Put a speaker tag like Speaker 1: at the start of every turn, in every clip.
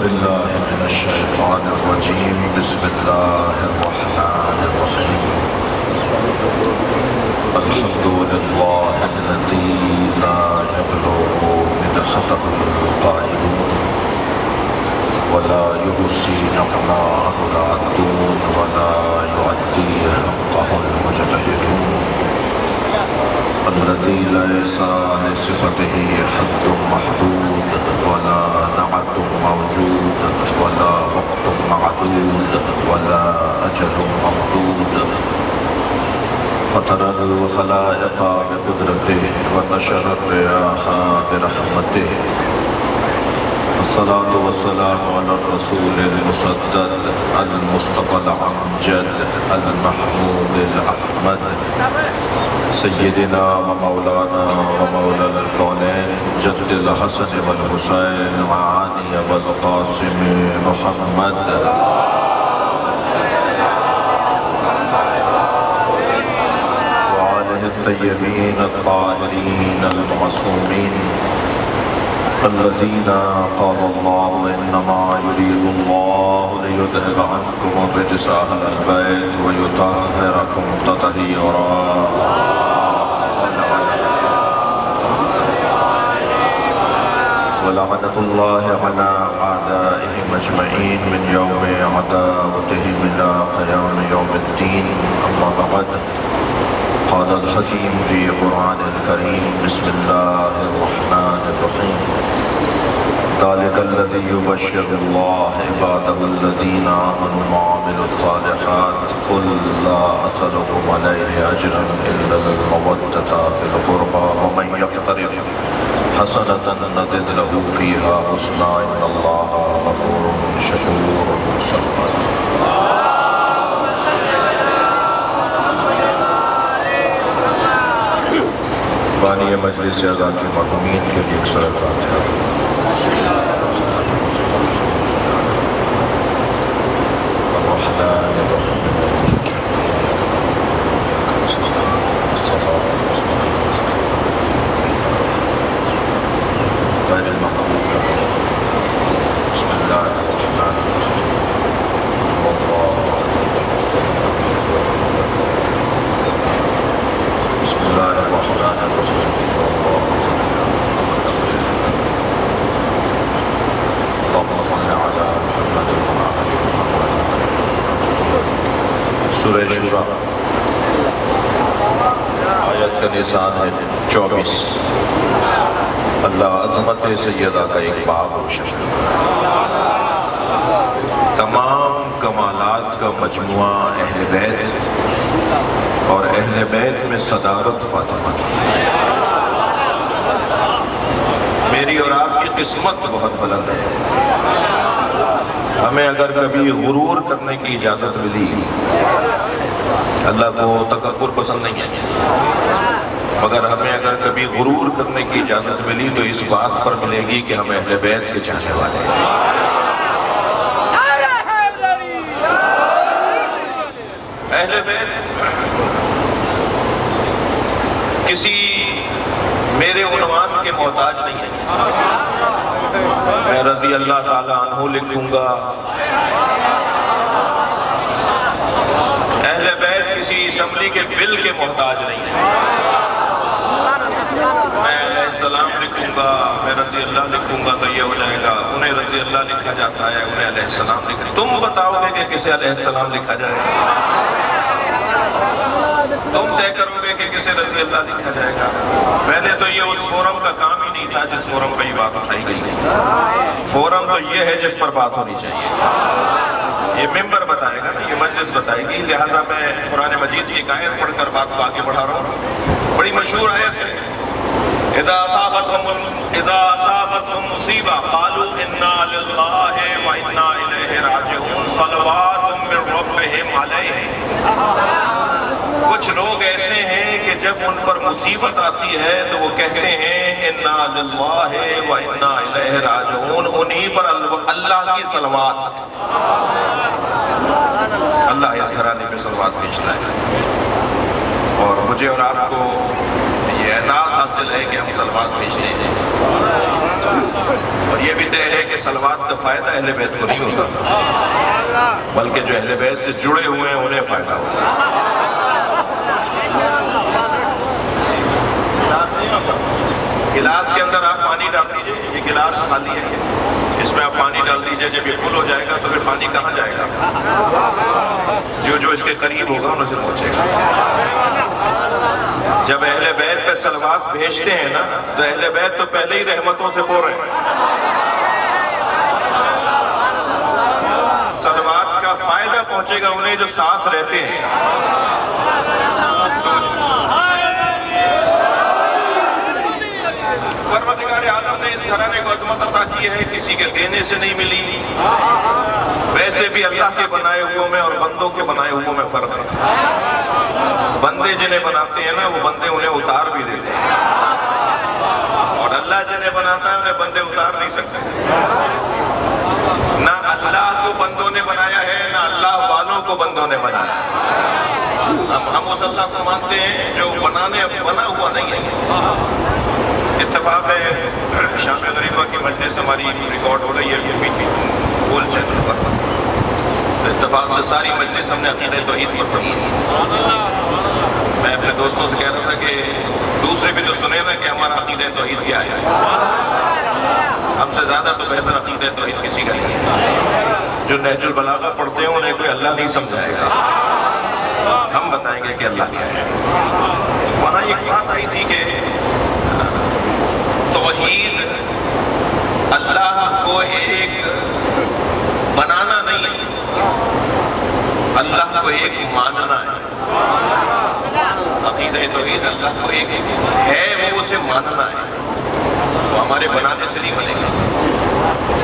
Speaker 1: بالله من الشيطان الرجيم بسم الله الرحمن الرحيم الحمد لله الذي لا يبلغ مدحته القائلون ولا يحصي نعماءه العادون ولا يؤدي حقه المجتهدون الذي ليس لصفته حد محدود ولا نعت موجود ولا وقت معدود ولا أجل ممدود فطر الخلائق بقدرته ونشر الرياح برحمته الصلاة والسلام على الرسول المسدد المصطفى الأمجد المحمود الأحمد سيدنا ومولانا ومولى الكونين جد الحسن والحسين وعلي والقاسم محمد وآله الطيبين الطاهرين المعصومين الذين قال الله إنما يريد الله ليذهب عنكم الرجس أهل البيت ويطهركم تطهيرا ولعنة الله على أعدائهم أجمعين من يوم عداوتهم إلى قيام يوم الدين أما بعد قال الحكيم في قرآن الكريم بسم الله الرحمن الرحيم ذلك الذي يبشر الله عباده الذين آمنوا وعملوا الصالحات قل لا أسألكم عليه أجرا إلا المودة في القربى ومن يقترف حسنة نزد له فيها حسنا إن الله غفور شكور صدق بانی مجلس اعلیٰ کی مرحومین کے لیے ایک سورہ فاتحہ الرحمن الرحیم غیر المغضوب علیہم بسم اللہ الرحمن الرحیم بسم اللہ الرحمن الرحیم اللهم صل على محمد وعلى آل محمد سورہ شورى آیت کا نشان ہے 24 اللہ عظمت سیدہ کا ایک باب روشن تمام کمالات کا مجموعہ اہل بیت اور اہل بیت میں صدارت فاطمہ کی میری اور آپ کی قسمت بہت بلند ہے ہمیں اگر کبھی غرور کرنے کی اجازت ملی اللہ کو تکبر پسند نہیں ہے مگر ہمیں اگر کبھی غرور کرنے کی اجازت ملی تو اس بات پر ملے گی کہ ہم اہل بیت کے چاہنے والے ہیں اہل بیت کسی میرے عنوان کے محتاج نہیں ہے میں رضی اللہ تعالیٰ عنہ لکھوں گا اہل بیت کسی اسمبلی کے بل کے محتاج نہیں ہے میں علیہ السلام لکھوں گا میں رضی اللہ لکھوں گا تو یہ ہو جائے گا انہیں رضی اللہ لکھا جاتا ہے انہیں علیہ السلام لکھا تم بتاؤ گے کہ کسے علیہ السلام لکھا جائے گا تم طے کرو گے کہ کسے رضی اللہ لکھا جائے گا پہلے تو یہ اس فورم کا کام ہی نہیں تھا جس فورم پہ یہ بات اٹھائی گئی فورم تو یہ ہے جس پر بات ہونی چاہیے یہ ممبر بتائے گا یہ مجلس بتائے گی لہذا میں قرآن مجید کی ایک آیت پڑھ کر بات کو آگے بڑھا رہا ہوں بڑی مشہور آیت ہے اذا اصابتهم مصیبہ قالوا انا للہ وانا الیہ راجعون صلوات من ربهم علیہ کچھ لوگ ایسے ہیں کہ جب ان پر مصیبت آتی ہے تو وہ کہتے ہیں انا للہ وانا الیہ راجعون انہی پر اللہ کی صلوات اللہ اس گھرانے میں صلوات بھیجتا ہے اور مجھے اور آپ کو یہ اعزاز حاصل ہے کہ ہم صلوات بھیجتے ہیں اور یہ بھی طے ہے کہ صلوات کا فائدہ اہل بیت کو نہیں ہوتا، بلکہ جو اہل بیت سے جڑے ہوئے ہیں انہیں فائدہ ہوتا ہے۔ گلاس کے اندر آپ پانی ڈال دیجئے، یہ گلاس خالی ہے، اس میں آپ پانی ڈال دیجئے، جب یہ فل ہو جائے گا تو پھر پانی کہاں جائے گا؟ جو اس کے قریب ہوگا انہیں سے پہنچے گا۔ جب اہل بیت پہ صلوات بھیجتے ہیں نا تو اہل بیت تو پہلے ہی رحمتوں سے پور ہیں۔ صلوات کا فائدہ پہنچے گا انہیں جو ساتھ رہتے ہیں۔ پروردگار عالم نے اس گھرانے کو عظمت عطا کی ہے، کسی کے دینے سے نہیں ملی۔ ویسے بھی اللہ کے بنائے ہوئے میں اور بندوں کے بنائے ہوئے میں فرق ہے۔ بندے جنہیں بناتے ہیں نا وہ بندے انہیں اتار بھی دیتے ہیں، اور اللہ جنہیں بناتا ہے انہیں بندے اتار نہیں سکتے۔ نہ اللہ کو بندوں نے بنایا ہے، نہ اللہ والوں کو بندوں نے بنایا ہے۔ ہم اس اللہ کو مانتے ہیں جو بنا ہوا نہیں ہے۔ اتفاق ہے شام غریبہ کی مجلس ہماری ریکارڈ ہو رہی ہے گول چینل پر، اتفاق سے ساری مجلس ہم نے عقیدہ توحید پر پڑھی ہے۔ میں اپنے دوستوں سے کہہ رہا تھا کہ دوسرے بھی تو سنے نا کہ ہمارا عقیدہ توحید کیا ہے، ہم سے زیادہ تو بہتر عقیدہ توحید کسی کا نہیں ہے۔ جو نہج البلاغہ پڑھتے ہیں انہیں کوئی اللہ نہیں سمجھائے گا، ہم بتائیں گے کہ اللہ کیا ہے۔ وہاں ایک بات آئی تھی کہ توحید اللہ کو ایک بنانا نہیں ہے، اللہ کو ایک ماننا ہے۔ عقیدہ توحید اللہ کو ایک ہے، وہ اسے ماننا ہے، وہ ہمارے بنانے سے نہیں بنے گا۔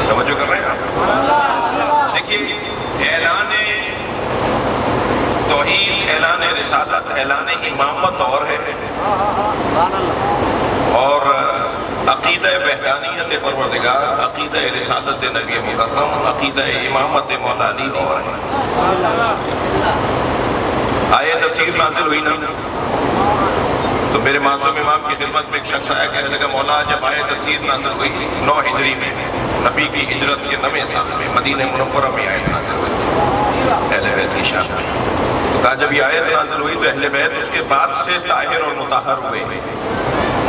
Speaker 1: توجہ کر رہے ہیں آپ؟ دیکھیے، اعلان توحید، اعلان رسالت، اعلان امامت اور ہے، اور عقیدہ وحدانیت پروردگار، عقیدہ رسالت نبی مکرم، عقیدہ امامت مولا علی اور ہے۔ آیت تفسیر نازل ہوئی نا تو میرے معصوم امام کی خدمت میں ایک شخص آیا، کہنے لگا مولا جب آیت تفسیر نازل ہوئی 9 ہجری میں، نبی کی ہجرت کے 9ویں سال میں، مدینہ منورہ میں آیت نازل ہوئی اہل بیت کی شان میں، تو کہا جب یہ آیت نازل ہوئی تو اہل بیت اس کے بعد سے طاہر اور مطہر ہوئے۔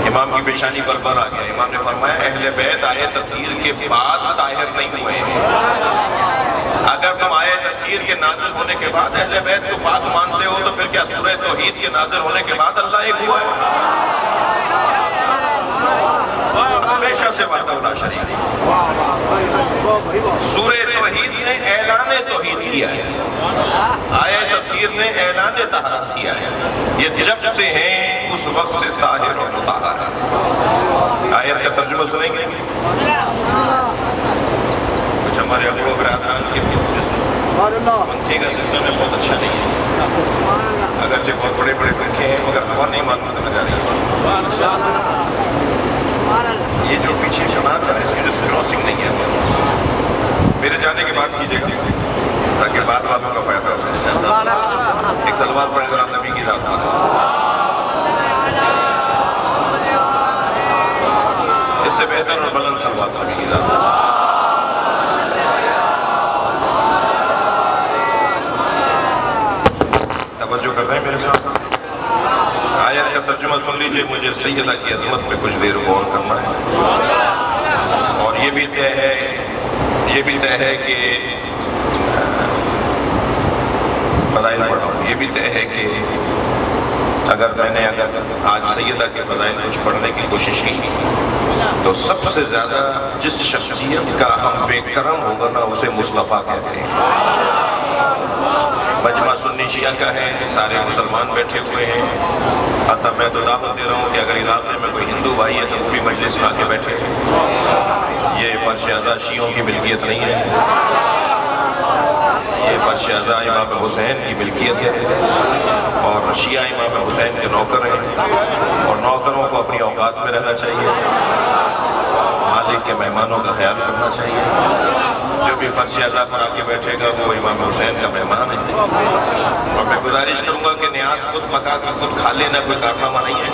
Speaker 1: امام کی پیشانی پر بر آ گیا، امام نے فرمایا اہل بیت آیت تطہیر کے بعد طاہر نہیں ہوئے ہیں۔ اگر تم آیت تطہیر کے نازل ہونے کے بعد اہل بیت کو پاک مانتے ہو تو پھر کیا سورہ توحید کے نازل ہونے کے بعد اللہ ایک ہوا ہے؟ ہمیشہ سے وحدہ لا شریک۔ سورہ توحید نے اعلان توحید کیا ہے، آیت تطہیر نے اعلان طہارت کیا ہے۔ یہ جب سے ہیں اس وقت سے طاہر اور مطہر ہے۔ آیت کا ترجمہ سنیں گے؟ کچھ ہمارے ابو برادران کے پنکھے کا سسٹم ہے بہت اچھا نہیں ہے، اگرچہ بہت بڑے بڑے پنکھے ہیں مگر ہوا نہیں معلوم لگا رہی ہے۔ یہ جو پیچھے جماعت ہے اس کی جو کراسنگ نہیں ہے، میرے جانے کے بعد کیجیے گا تاکہ بعد والوں کا فائدہ ہو جائے۔ ایک صلوات پڑھیں گے نبی کی ذات پر، اس سے بہتر اور بلند صلوات نبی کی ذات پر۔ توجہ کر رہے ہیں میرے ساتھ؟ آیت کا ترجمہ سن لیجئے، مجھے سیدہ کی عظمت پہ کچھ دیر غور کرنا ہے، اور یہ بھی طے ہے کہ فضائل پڑھا ہوں، یہ بھی طے ہے کہ اگر آج سیدہ کے فضائل کچھ پڑھنے کی کوشش کی تو سب سے زیادہ جس شخصیت کا ہم بے کرم ہوگا نا اسے مصطفیٰ کہتے ہیں۔ مجمع سنی شیعہ کا ہے، سارے مسلمان بیٹھے ہوئے ہیں، حتیٰ میں تو دعوت دے رہا ہوں کہ اگر علاقے میں کوئی ہندو بھائی ہے تو وہ بھی مجلس لا کے بیٹھے، یہ فرش اعضاء شیعوں کی ملکیت نہیں ہے، یہ فرش اعضاء امام حسین کی ملکیت ہے، اور شیعہ امام حسین کے نوکر ہیں، اور نوکروں کو اپنی اوقات میں رہنا چاہیے، مالک کے مہمانوں کا خیال کرنا چاہیے۔ جو بھی فرش اعضاء پر آ کے بیٹھے گا وہ امام حسین کا مہمان ہے، اور میں گزارش کروں گا کہ نیاز خود پکا کر خود کھا لینا کوئی کارنامہ نہیں ہے،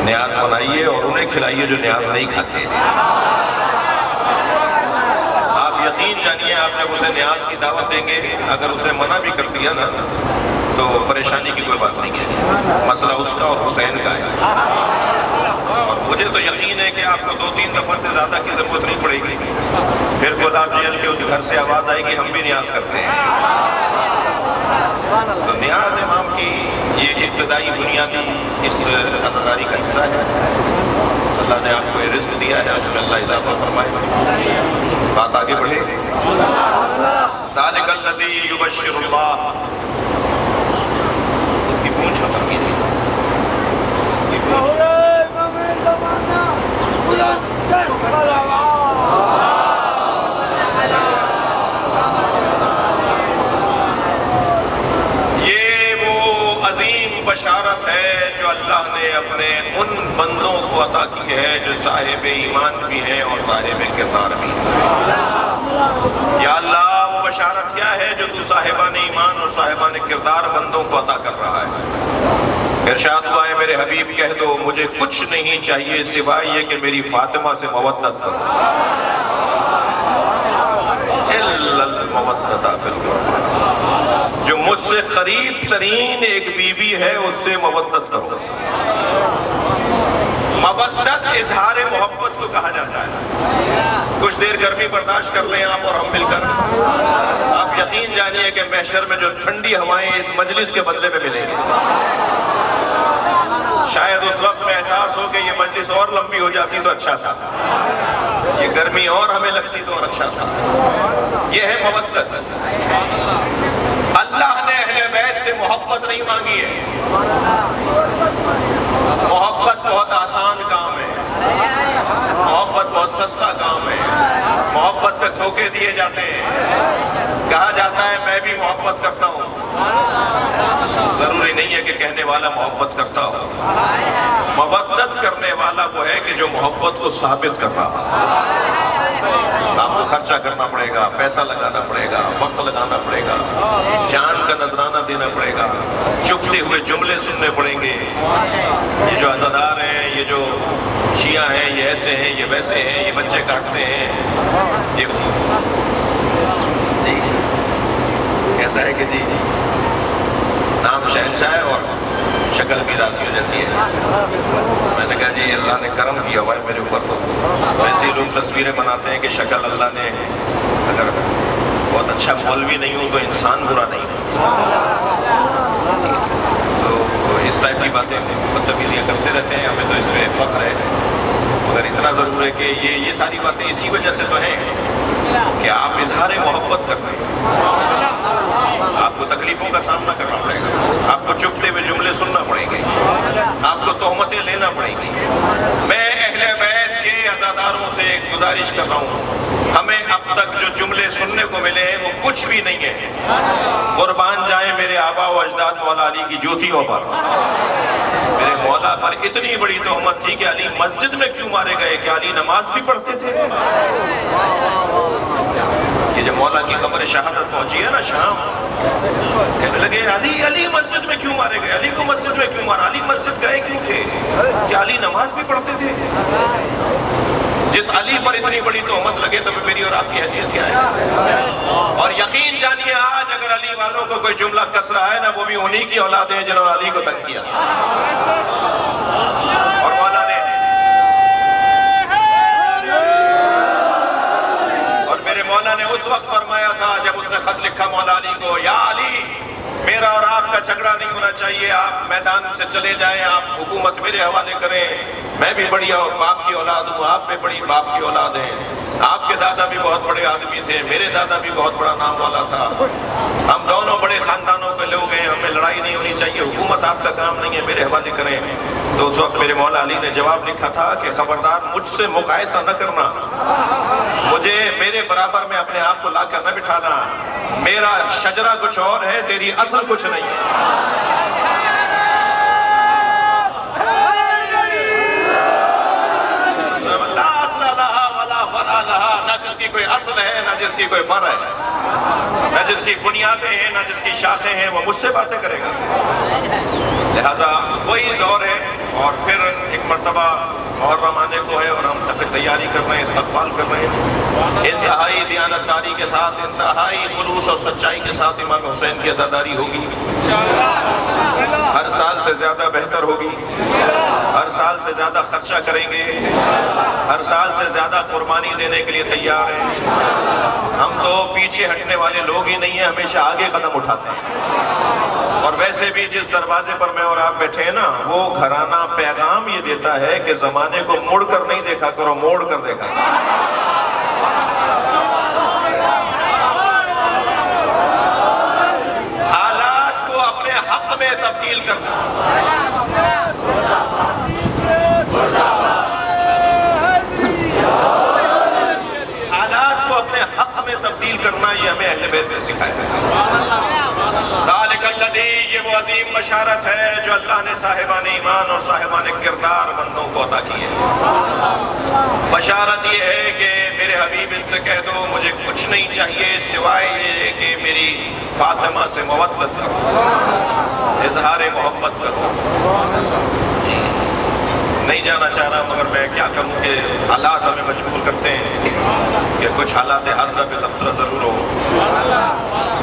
Speaker 1: نیاز بنائیے اور انہیں کھلائیے جو نیاز نہیں کھاتے ہیں۔
Speaker 2: یقین جانیے آپ جب اسے نیاز کی دعوت دیں گے، اگر اسے منع بھی کر دیا نا تو پریشانی کی کوئی بات نہیں ہے، مسئلہ اس کا اور حسین کا ہے۔ اور مجھے تو یقین ہے کہ آپ کو 2-3 دفعہ سے زیادہ کی ضرورت نہیں پڑے گی، پھر گلاب جیل کے اس گھر سے آواز آئے گی ہم بھی نیاز کرتے ہیں۔ تو نیاز امام کی یہ ابتدائی بنیادی اس عزاداری کا حصہ ہے۔ اللہ نے آپ کو یہ رزق دیا ہے، اس میں اللہ اضافہ فرمائے۔ بات آگے بڑھے۔ ذالک الذی یبشر اللہ، اس کی پونچھ ختم کی نہیں، اس کی پونچھ۔ بشارت ہے جو اللہ نے اپنے ان بندوں کو عطا کی ہے جو صاحب ایمان بھی ہیں اور صاحب کردار بھی ہیں۔ یا اللہ وہ بشارت کیا ہے جو تو صاحبان ایمان اور صاحبان کردار بندوں کو عطا کر رہا ہے۔ ارشاد ہوا ہے میرے حبیب کہہ دو مجھے کچھ نہیں چاہیے سوائے یہ کہ میری فاطمہ سے مودت کرو۔ الا المودۃ فی القربى، جو مجھ سے قریب ترین ایک بیوی ہے اس سے مودت کرو۔ مودت اظہار محبت کو کہا جاتا ہے۔ کچھ دیر گرمی برداشت کر لیں آپ اور ہم مل کر، آپ یقین جانیے کہ محشر میں جو ٹھنڈی ہوائیں اس مجلس کے بدلے میں ملیں گی، شاید اس وقت میں احساس ہو کہ یہ مجلس اور لمبی ہو جاتی تو اچھا تھا، یہ گرمی اور ہمیں لگتی تو اور اچھا تھا۔ یہ ہے مودت۔ اللہ نے اہل بیت سے محبت نہیں مانگی ہے۔ محبت بہت آسان کام ہے، محبت بہت سستا کام ہے، محبت پہ دھوکے دیے جاتے ہیں، کہا جاتا ہے میں بھی محبت کرتا ہوں، ضروری نہیں ہے کہ کہنے والا محبت کرتا ہو۔ مودت کرنے والا وہ ہے کہ جو محبت کو ثابت کر رہا۔ آپ کو خرچہ کرنا پڑے گا، پیسہ لگانا پڑے گا، وقت لگانا پڑے گا، جان کا نذرانہ دینا پڑے گا، چپتے ہوئے جملے سننے پڑیں گے۔ یہ جو عزادار ہیں، یہ جو شیعہ ہیں، یہ ایسے ہیں، یہ ویسے ہیں، یہ بچے کاٹتے ہیں، یہ کہتا ہے کہ جی نام شہنشاہ ہے اور شکل بھی راسیوں جیسی ہے۔ میں نے کہا جی اللہ نے کرم کیا ہوا ہے میرے اوپر، تو ویسے ہی لوگ تصویریں بناتے ہیں کہ شکل اللہ نے، اگر بہت اچھا مولوی نہیں ہوں تو انسان برا نہیں تو اس ٹائپ کی باتیں بدتمیزیاں کرتے رہتے ہیں، ہمیں تو اس میں فخر ہے، مگر اتنا ضرور ہے کہ یہ ساری باتیں اسی وجہ سے تو ہیں کہ آپ اظہار محبت کر رہے ہیں۔ آپ کو تکلیفوں کا سامنا کرنا پڑے گا، آپ کو چپتے ہوئے جملے سننا پڑیں گے، آپ کو تہمتیں لینا پڑیں گی۔ میں اہل بیت کے عزاداروں سے ایک گزارش کر رہا ہوں، ہمیں اب تک جو جملے سننے کو ملے ہیں وہ کچھ بھی نہیں ہے۔ قربان جائیں میرے آبا و اجداد مولا علی کی جوتیوں پر، میرے مولا پر اتنی بڑی تہمت تھی کہ علی مسجد میں کیوں مارے گئے، کہ علی نماز بھی پڑھتے تھے۔ یہ جب مولا کی قبر شہادت پہنچی ہے نا شام، کہنے لگے علی مسجد میں کیوں مارے گئے، علی کو مسجد میں کیوں مارا، علی مسجد گئے کیوں تھے، کہ علی نماز بھی پڑھتے تھے۔ جس علی پر اتنی بڑی تہمت لگے تو میری اور آپ کی حیثیت کیا ہے؟ اور یقین جانیے آج اگر علی والوں کو کوئی جملہ کس رہا ہے نا، وہ بھی انہی کی اولاد ہیں جنہوں نے علی کو تنگ کیا۔ اور مولا نے مولا نے اس وقت فرمایا تھا جب اس نے خط لکھا مولا علی کو، یا علی میرا اور آپ کا جھگڑا نہیں ہونا چاہیے، آپ میدان سے چلے جائیں، آپ حکومت میرے حوالے کریں، میں بھی بڑی اور باپ کی اولاد ہوں، آپ بھی بڑی باپ کی اولاد ہیں، آپ کے دادا بھی بہت بڑے آدمی تھے، میرے دادا بھی بہت بڑا نام والا تھا، ہم دونوں بڑے خاندانوں کے لوگ ہیں، ہمیں لڑائی نہیں ہونی چاہیے، حکومت آپ کا کام نہیں ہے، میرے حوالے کریں۔ تو اس وقت میرے مولا علی نے جواب لکھا تھا کہ خبردار مجھ سے مقایسہ نہ کرنا، مجھے میرے برابر میں اپنے آپ کو لا کر نہ بٹھانا، میرا شجرہ کچھ اور ہے، تیری اصل کچھ نہیں ہے۔ نہ جس کی کوئی اصل ہے نہ جس کی کوئی فرع ہے، نہ جس کی بنیادیں ہیں نہ جس کی شاخیں ہیں، وہ مجھ سے باتیں کرے گا۔ لہٰذا وہی دور ہے۔ اور پھر ایک مرتبہ محرم آنے کو ہے اور ہم تک تیاری کر رہے ہیں، استقبال کر رہے ہیں۔ انتہائی دیانتداری کے ساتھ، انتہائی خلوص اور سچائی کے ساتھ امام حسین کی عزاداری ہوگی، ہر سال سے زیادہ بہتر ہوگی، ہر سال سے زیادہ خرچہ کریں گے، ہر سال سے زیادہ قربانی دینے کے لیے تیار ہیں۔ ہم تو پیچھے ہٹنے والے لوگ ہی نہیں ہیں، ہمیشہ آگے قدم اٹھاتے ہیں۔ اور ویسے بھی جس دروازے پر میں اور آپ بیٹھے ہیں نا، وہ گھرانہ پیغام یہ دیتا ہے کہ زمانے کو مڑ کر نہیں دیکھا کرو، موڑ کر دیکھا کرو۔ حالات کو اپنے حق میں تبدیل کرنا، حالات کو اپنے حق میں تبدیل کرنا، یہ ہمیں اہل بیت نے سکھایا ہے۔ ذالک الذی، یہ وہ عظیم بشارت ہے جو اللہ نے صاحبان ایمان اور صاحبان کردار بندوں کو عطا کی ہے۔ بشارت یہ ہے کہ میرے حبیب ان سے کہہ دو مجھے کچھ نہیں چاہیے سوائے یہ کہ میری فاطمہ سے مودت کرو، اظہار محبت کرو۔ نہیں جانا چاہ رہا مگر میں کیا کروں کہ حالات ہمیں مجبور کرتے ہیں کہ کچھ حالات حاضرہ پہ تبصرہ ضرور ہو۔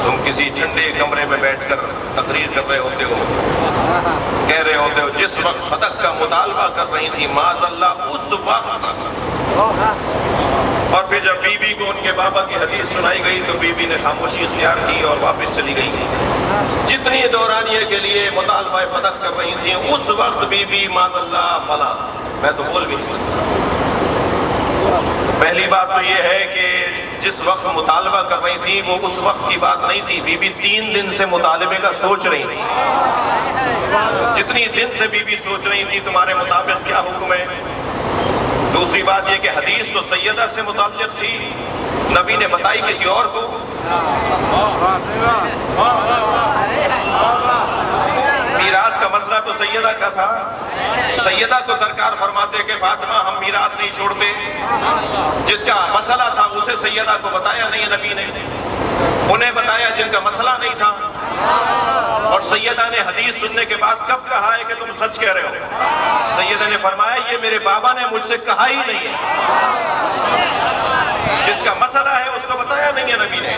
Speaker 2: تم کسی ٹھنڈے کمرے میں بیٹھ کر تقریر کر رہے ہوتے ہو، کہہ رہے ہوتے ہو جس وقت صدق کا مطالبہ کر رہی تھی معاذ اللہ اس وقت، اور پھر جب بی بی کو ان کے بابا کی حدیث سنائی گئی تو بی بی نے خاموشی اختیار کی اور واپس چلی گئی۔ جتنی دورانیے کے لیے مطالبہ فدق کر رہی تھیں اس وقت بی بی معاذ اللہ فلاں، میں تو بول بھی نہیں۔ پہلی بات تو یہ ہے کہ جس وقت مطالبہ کر رہی تھی وہ اس وقت کی بات نہیں تھی، بی بی 3 دن سے مطالبے کا سوچ رہی تھی۔ جتنی دن سے بی بی سوچ رہی تھی تمہارے مطابق کیا حکم ہے۔ دوسری بات یہ کہ حدیث تو سیدہ سے متعلق تھی، نبی نے بتائی کسی اور کو۔ میراث کا مسئلہ تو سیدہ کا تھا، سیدہ کو سرکار فرماتے کہ فاطمہ ہم میراث نہیں چھوڑتے۔ جس کا مسئلہ تھا اسے سیدہ کو بتایا نہیں نبی نے، انہیں بتایا جن کا مسئلہ نہیں تھا۔ اور سیدہ نے حدیث سننے کے بعد کب کہا ہے کہ تم سچ کہہ رہے ہو؟ سیدہ نے فرمایا یہ میرے بابا نے مجھ سے کہا ہی نہیں ہے۔ جس کا مسئلہ ہے اس کو بتایا نہیں ہے نبی نے۔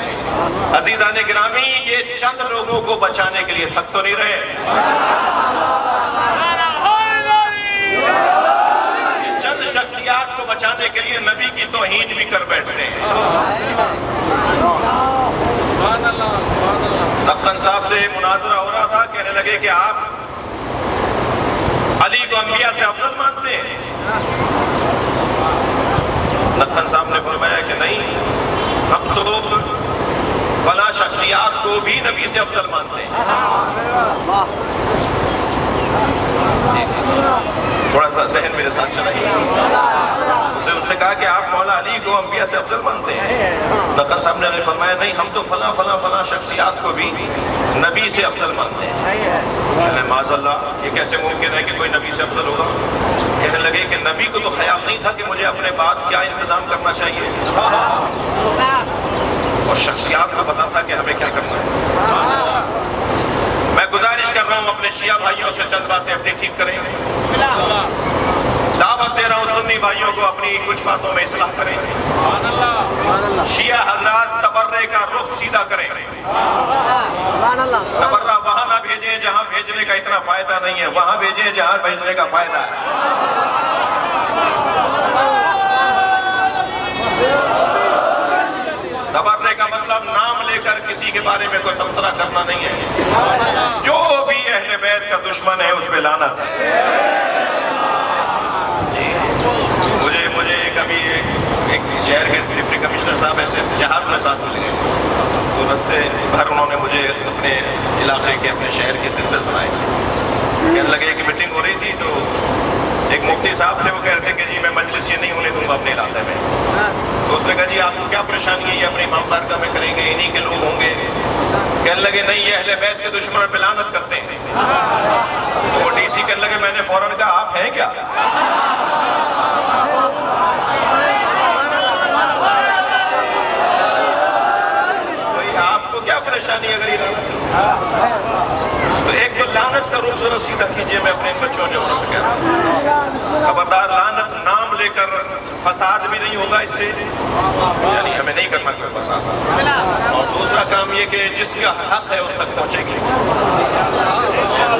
Speaker 2: عزیزان گرامی، یہ چند لوگوں کو بچانے کے لیے تھک تو نہیں رہے، یہ چند شخصیات کو بچانے کے لیے نبی کی توہین بھی کر بیٹھتے ہیں۔ لقن صاحب سے مناظرہ ہو رہا تھا، کہنے لگے کہ آپ علی کو انبیاء سے افضل مانتے ہیں۔ لقن صاحب نے فرمایا کہ نہیں، ہم تو فلاں شخصیات کو بھی نبی سے افضل مانتے ہیں۔ تھوڑا سا ذہن میرے ساتھ چلائیے۔ ان سے کہا کہ آپ مولا علی کو انبیاء سے افضل مانتے ہیں۔ لقن صاحب نے فرمایا نہیں، ہم تو فلاں فلاں فلاں شخصیات کو بھی نبی سے افضل مانتے ہیں۔ کہنے معاذ اللہ، یہ کیسے ممکن ہے کہ کوئی نبی سے افضل ہوگا؟ کہنے لگے کہ نبی کو تو خیال نہیں تھا کہ مجھے اپنے بعد کیا انتظام کرنا چاہیے، اور شخصیات کو پتا تھا کہ ہمیں کیا کرنا ہے۔ میں گزارش کر رہا ہوں اپنے شیعہ بھائیوں سے چند باتیں اپنی ٹھیک کریں، دعوت دے رہا ہوں سنی بھائیوں کو اپنی کچھ باتوں میں اصلاح کریں۔ شیعہ حضرات تبرے کا رخ سیدھا کریں، تبرہ وہاں نہ بھیجیں جہاں بھیجنے کا اتنا فائدہ نہیں ہے، وہاں بھیجیں جہاں بھیجنے کا فائدہ ہے۔ تبرے کا مطلب نام لے کر کسی کے بارے میں کوئی تبصرہ کرنا نہیں ہے۔ جو بھی اہل بیت کا دشمن ہے اس پہ لعنت ہے۔ مجھے کبھی ایک شہر کے ڈپٹی کمشنر صاحب ایسے جہاز میں ساتھ مل گئے، تو رستے بھر انہوں نے مجھے اپنے علاقے کے اپنے شہر کے قصے سنائے۔ کہنے لگے کہ میٹنگ ہو رہی تھی تو ایک مفتی صاحب تھے، وہ کہہ رہے تھے کہ جی میں مجلس یہ نہیں ہونے دوں گا اپنے علاقے میں۔ تو اس نے کہا جی آپ کو کیا پریشانی ہے، یہ اپنے امام بارگاہ میں کریں گے، انہی کے لوگ ہوں گے۔ کہنے لگے نہیں، یہ اہل بیت کے دشمنوں پہ لعنت کرتے ہیں۔ وہ ڈی سی کہنے لگے، میں نے فوراً کہا آپ ہیں کیا؟ آپ کو کیا پریشانی ہے اگر یہ لعنت؟ تو ایک تو لعنت کا روح ذرا سیدھا کیجئے، میں اپنے بچوں جو ہو سکے خبردار، لعنت فساد بھی نہیں ہوگا اس سے، یعنی ہمیں نہیں کرنا کوئی فساد، اور دوسرا کام یہ کہ جس کا حق ہے اس تک پہنچے گی۔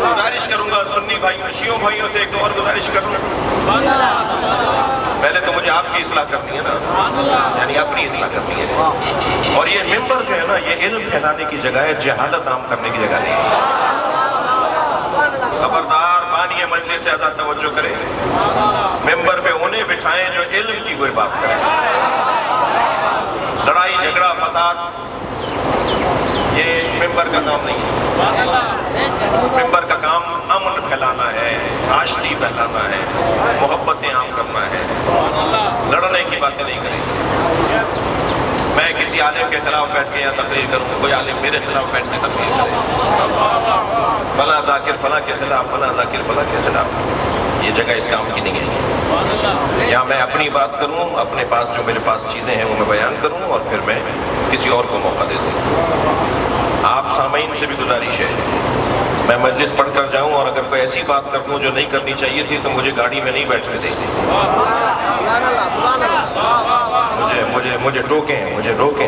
Speaker 2: گزارش کروں گا سنی بھائیوں، شیعوں بھائیوں سے ایک اور گزارش کروں، پہلے تو مجھے آپ کی اصلاح کرنی ہے نا، یعنی اپنی اصلاح کرنی ہے، اور یہ ممبر جو ہے نا یہ علم پھیلانے کی جگہ ہے، جہالت عام کرنے کی جگہ نہیں ہے۔ خبردار بانی مجلس سے زیادہ توجہ کرے، ممبر پہ انہیں بٹھائیں جو علم کی کوئی بات کریں، لڑائی جھگڑا فساد یہ ممبر کا کام نہیں ہے۔ ممبر کا کام امن پھیلانا ہے، آشتی پھیلانا ہے، محبتیں عام کرنا ہے، لڑنے کی باتیں نہیں کریں۔ میں کسی عالم کے خلاف بیٹھ کے یا تقریر کروں، کوئی عالم میرے خلاف بیٹھ کے تقریر کرے، فلاں ذاکر فلاں کے خلاف، فلاں ذاکر فلاں کے خلاف، یہ جگہ اس کام کی نہیں ہے۔ یہاں میں اپنی بات کروں، اپنے پاس جو میرے پاس چیزیں ہیں وہ میں بیان کروں، اور پھر میں کسی اور کو موقع دے دوں۔ آپ سامعین سے بھی گزارش ہے، میں مجلس پڑھ کر جاؤں اور اگر کوئی ایسی بات کر دوں جو نہیں کرنی چاہیے تھی تو مجھے گاڑی میں نہیں بیٹھنے دیں، مجھے ٹوکیں، مجھے روکیں،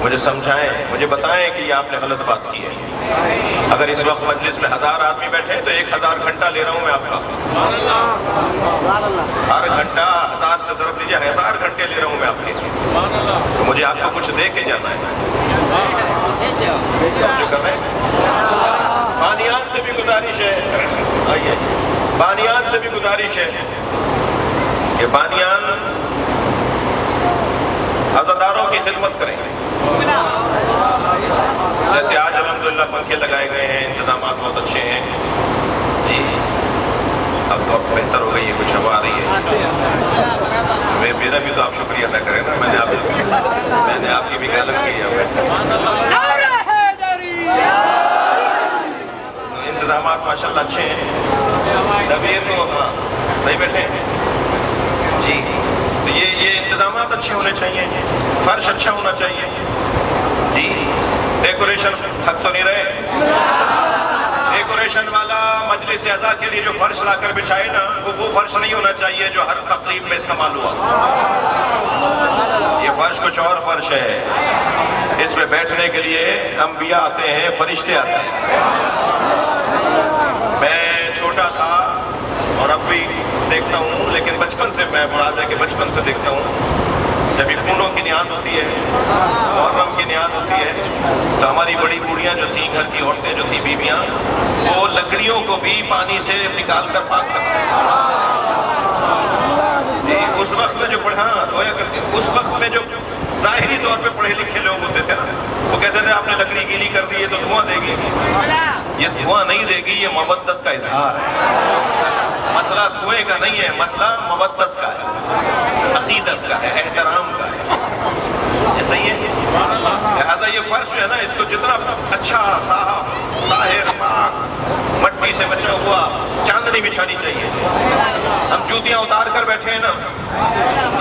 Speaker 2: مجھے سمجھائیں، مجھے بتائیں کہ یہ آپ نے غلط بات کی ہے۔ اگر اس وقت مجلس میں 1000 آدمی بیٹھے ہیں تو 1000 گھنٹہ لے رہا ہوں میں آپ کا، ہر گھنٹہ 1000 سے ضرب دیجیے، 1000 گھنٹے لے رہا ہوں میں آپ کے، تو مجھے آپ کو کچھ دے کے جانا ہے۔ جو کر رہے ہیں بانیان سے بھی گزارش ہے، آئیے بانیان سے بھی گزارش ہے کہ بانیان عزاداروں کی خدمت کریں، جیسے آج الحمدللہ پنکھے لگائے گئے ہیں، انتظامات بہت اچھے ہیں جی، اب بہت بہتر ہو گئی ہے، کچھ ہوا آ رہی ہے، میرا بھی تو آپ شکریہ ادا کریں نا، میں نے آپ کی بھی غلط کی ہے، انتظامات ماشاءاللہ اچھے ہیں، نویر کو ہاں صحیح بیٹھے جی، تو یہ انتظامات اچھے ہونے چاہیے، فرش اچھا ہونا چاہیے جی، ڈیکوریشن تھک تو نہیں رہے، ڈیکوریشن والا مجلس اعزا کے لیے جو فرش لا کر بچھائے نا وہ فرش نہیں ہونا چاہیے جو ہر تقریب میں استعمال ہوا، یہ فرش کچھ اور فرش ہے، اس میں بیٹھنے کے لیے انبیاء آتے ہیں، فرشتے آتے ہیں۔ میں چھوٹا تھا اور اب بھی دیکھتا ہوں، لیکن بچپن سے میں مراد ہے کہ بچپن سے دیکھتا ہوں، جب یہ خونوں کی نیاز ہوتی ہے، محرم کی نیاز ہوتی ہے، تو ہماری بڑی بوڑھیاں جو تھیں، گھر کی عورتیں جو تھیں، بیویاں، وہ لکڑیوں کو بھی پانی سے نکال کر پاک کرتے ہیں جی، اس وقت میں جو دھویا کرتے ہیں، اس وقت میں جو ظاہری طور پہ پڑھے لکھے لوگ ہوتے تھے نا، وہ کہتے تھے آپ نے لکڑی گیلی کر دی ہے تو دھواں دے گی، یہ دھواں نہیں دے گی، یہ مودت کا اظہار ہے، مسئلہ دھوئے کا نہیں ہے، مسئلہ مودت کا ہے، عقیدت کا ہے، احترام کا ہے، یہ صحیح ہے۔ لہذا یہ فرش ہے نا، اس کو جتنا اچھا صاف طاہر پاک مٹی سے بچا ہوا چاندنی بچھانی چاہیے۔ ہم جوتیاں اتار کر بیٹھے ہیں نا،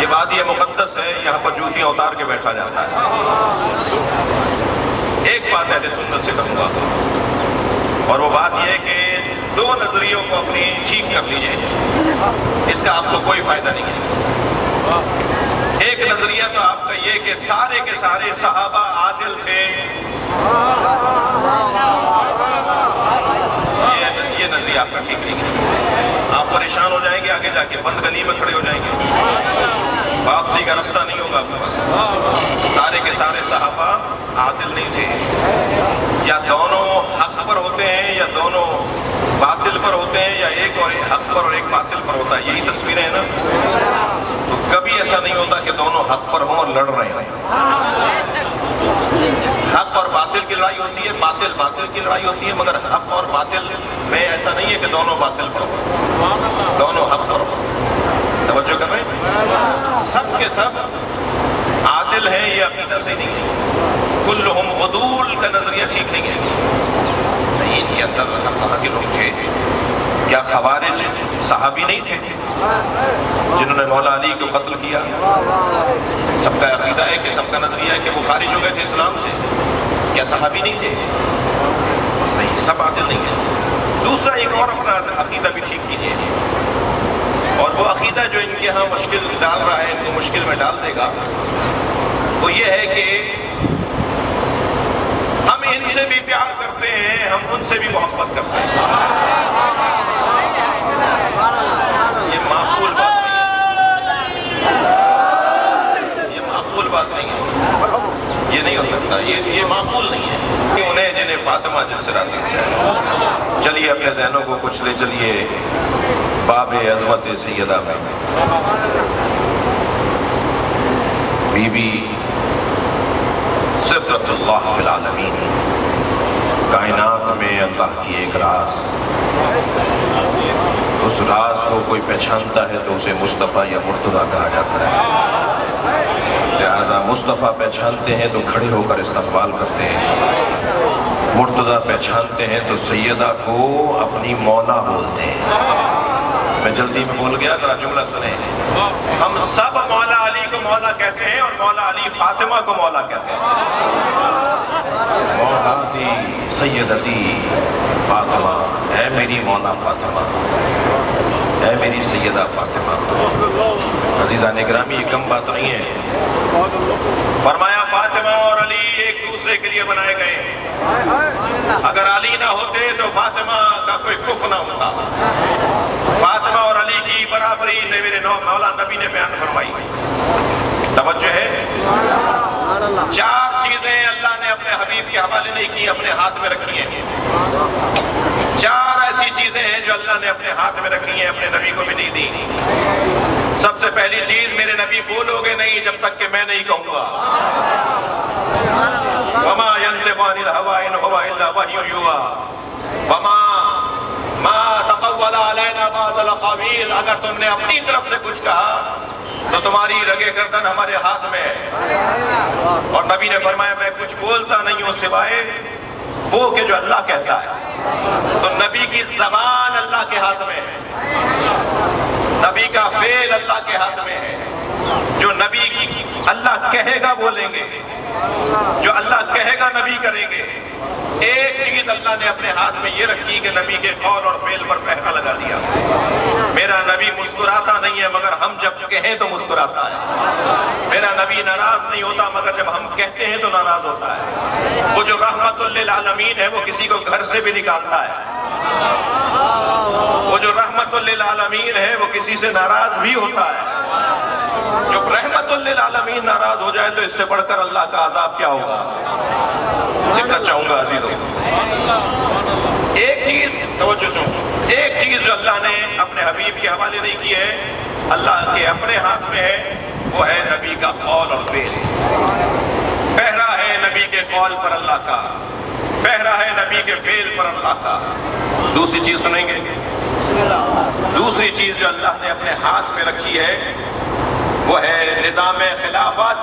Speaker 2: یہ وادی مقدس ہے، یہاں پر جوتیاں اتار کے بیٹھا جاتا ہے۔ ایک بات اہل سنت سے کروں گا، اور وہ بات یہ ہے کہ دو نظریوں کو اپنی ٹھیک کر لیجئے، اس کا آپ کو کوئی فائدہ نہیں ہے۔ ایک نظریہ تو آپ کا یہ کہ سارے کے سارے صحابہ عادل تھے، یہ نظریہ آپ کا ٹھیک نہیں ہے، آپ پریشان ہو جائیں گے، آگے جا کے بند گلی میں کھڑے ہو جائیں گے، واپسی کا رستہ نہیں ہوگا آپ کے پاس۔ سارے کے سارے صحابہ عادل نہیں تھے، یا دونوں حق پر ہوتے ہیں یا دونوں باطل پر ہوتے ہیں، یا ایک اور حق پر اور ایک باطل پر ہوتا ہے، یہی تصویریں ہیں نا، تو کبھی ایسا نہیں ہوتا کہ دونوں حق پر ہوں اور لڑ رہے ہیں۔ حق اور باطل کی لڑائی ہوتی ہے، باطل باطل کی لڑائی ہوتی ہے، مگر حق اور باطل میں ایسا نہیں ہے کہ دونوں باطل پر ہوں، دونوں حق پر ہوں۔ توجہ کر رہے ہیں؟ سب کے سب عادل ہیں، یہ عقیدہ صحیح نہیں ہے۔ کلہم عدول کا نظریہ ٹھیک نہیں ہے، ان کے اندر کہاں کے لوگ تھے؟ کیا خوارج صحابی نہیں تھے جنہوں نے مولا علی کو قتل کیا؟ سب کا عقیدہ ہے کہ سب کا نظریہ ہے کہ وہ خارج ہو گئے تھے اسلام سے، کیا صحابی نہیں تھے؟ نہیں، سب عادل نہیں ہے۔ دوسرا ایک اور اپنا عقیدہ بھی ٹھیک کیجیے، اور وہ عقیدہ جو جو ان کے ہاں مشکل ڈال رہا ہے، ان کو مشکل میں ڈال دے گا، وہ یہ ہے کہ ہم ان سے بھی پیار کرتے ہیں، ہم ان سے بھی محبت کرتے ہیں۔ یہ معقول بات نہیں ہے، یہ معقول بات نہیں ہے، یہ نہیں ہو سکتا، یہ معقول نہیں ہے کہ انہیں جنہیں فاطمہ جن سے راضی ہو جائے۔ چلیے اپنے ذہنوں کو کچھ لے چلیے باب عظمت سیدہ میں۔ بی بی صفت اللہ فی العالمین، کائنات میں اللہ کی ایک راز، اس راز کو کوئی پہچانتا ہے تو اسے مصطفیٰ یا مرتضیٰ کہا جاتا ہے۔ لہذا مصطفیٰ پہچانتے ہیں تو کھڑے ہو کر استقبال کرتے ہیں، مرتضیٰ پہچانتے ہیں تو سیدہ کو اپنی مولا بولتے ہیں۔ میں جلدی میں بول گیا، ذرا جملہ سنیں۔ ہم سب مولا علی کو مولا کہتے ہیں اور مولا علی فاطمہ کو مولا کہتے ہیں۔ مولاتی سیدتی فاطمہ، اے میری مولا فاطمہ، اے میری سیدہ فاطمہ۔ عزیزان اکرامی، یہ کم بات نہیں ہے۔ فرمایا فاطمہ اور علی ایک دوسرے کے لیے بنائے گئے، اگر علی نہ ہوتے تو فاطمہ کا کوئی کف نہ ہوتا۔ فاطمہ اور علی کی برابری نے میرے مولا نبی نے بیان فرمائی۔ توجہ ہے، چار چیزیں اللہ نے اپنے حبیب کے حوالے نہیں کی، اپنے ہاتھ میں رکھی ہیں۔ چار ایسی چیزیں ہیں جو اللہ نے اپنے ہاتھ میں رکھی ہیں، اپنے نبی کو بھی نہیں دی۔ سب سے پہلی چیز، میرے نبی بولو گے نہیں جب تک کہ میں نہیں کہوں گا۔ وما ينطق عن الهوى ان هو الا وحي يوحى وما تقول علينا بعض الاقاويل، اگر تم نے اپنی طرف سے کچھ کہا تو تمہاری رگے گردن ہمارے ہاتھ میں ہے۔ اور نبی نے فرمایا میں کچھ بولتا نہیں ہوں سوائے وہ کہ جو اللہ کہتا ہے۔ تو نبی کی زبان اللہ کے ہاتھ میں ہے، نبی کا فعل اللہ کے ہاتھ میں ہے۔ جو نبی کی اللہ کہے گا بولیں گے، جو اللہ کہے گا نبی کریں گے۔ ایک چیز اللہ نے اپنے ہاتھ میں یہ رکھی کہ نبی کے قول اور فعل پر پہرا لگا دیا۔ میرا نبی مسکراتا نہیں ہے مگر ہم جب کہیں تو مسکراتا ہے۔ میرا نبی ناراض نہیں ہوتا مگر جب ہم کہتے ہیں تو ناراض ہوتا ہے۔ وہ جو رحمت للعالمین ہے وہ کسی کو گھر سے بھی نکالتا ہے۔ وہ جو رحمت للعالمین ہے وہ کسی سے ناراض بھی ہوتا ہے۔ جب رحمت للعالمین ناراض ہو جائے تو اس سے بڑھ کر اللہ کا عذاب کیا ہوگا؟ دیکھنا چاہوں گا عزیزوں، ایک چیز توجہ چاہوں، ایک چیز جو اللہ نے اپنے حبیب کے حوالے نہیں کی ہے، اللہ کے اپنے ہاتھ میں ہے، وہ ہے نبی کا قول اور فعل۔ پہرا ہے نبی کے قول پر اللہ کا، پہرا ہے نبی کے فعل پر اللہ کا۔ دوسری چیز سنیں گے، دوسری چیز جو اللہ نے اپنے ہاتھ میں رکھی ہے وہ ہے نظام خلافت۔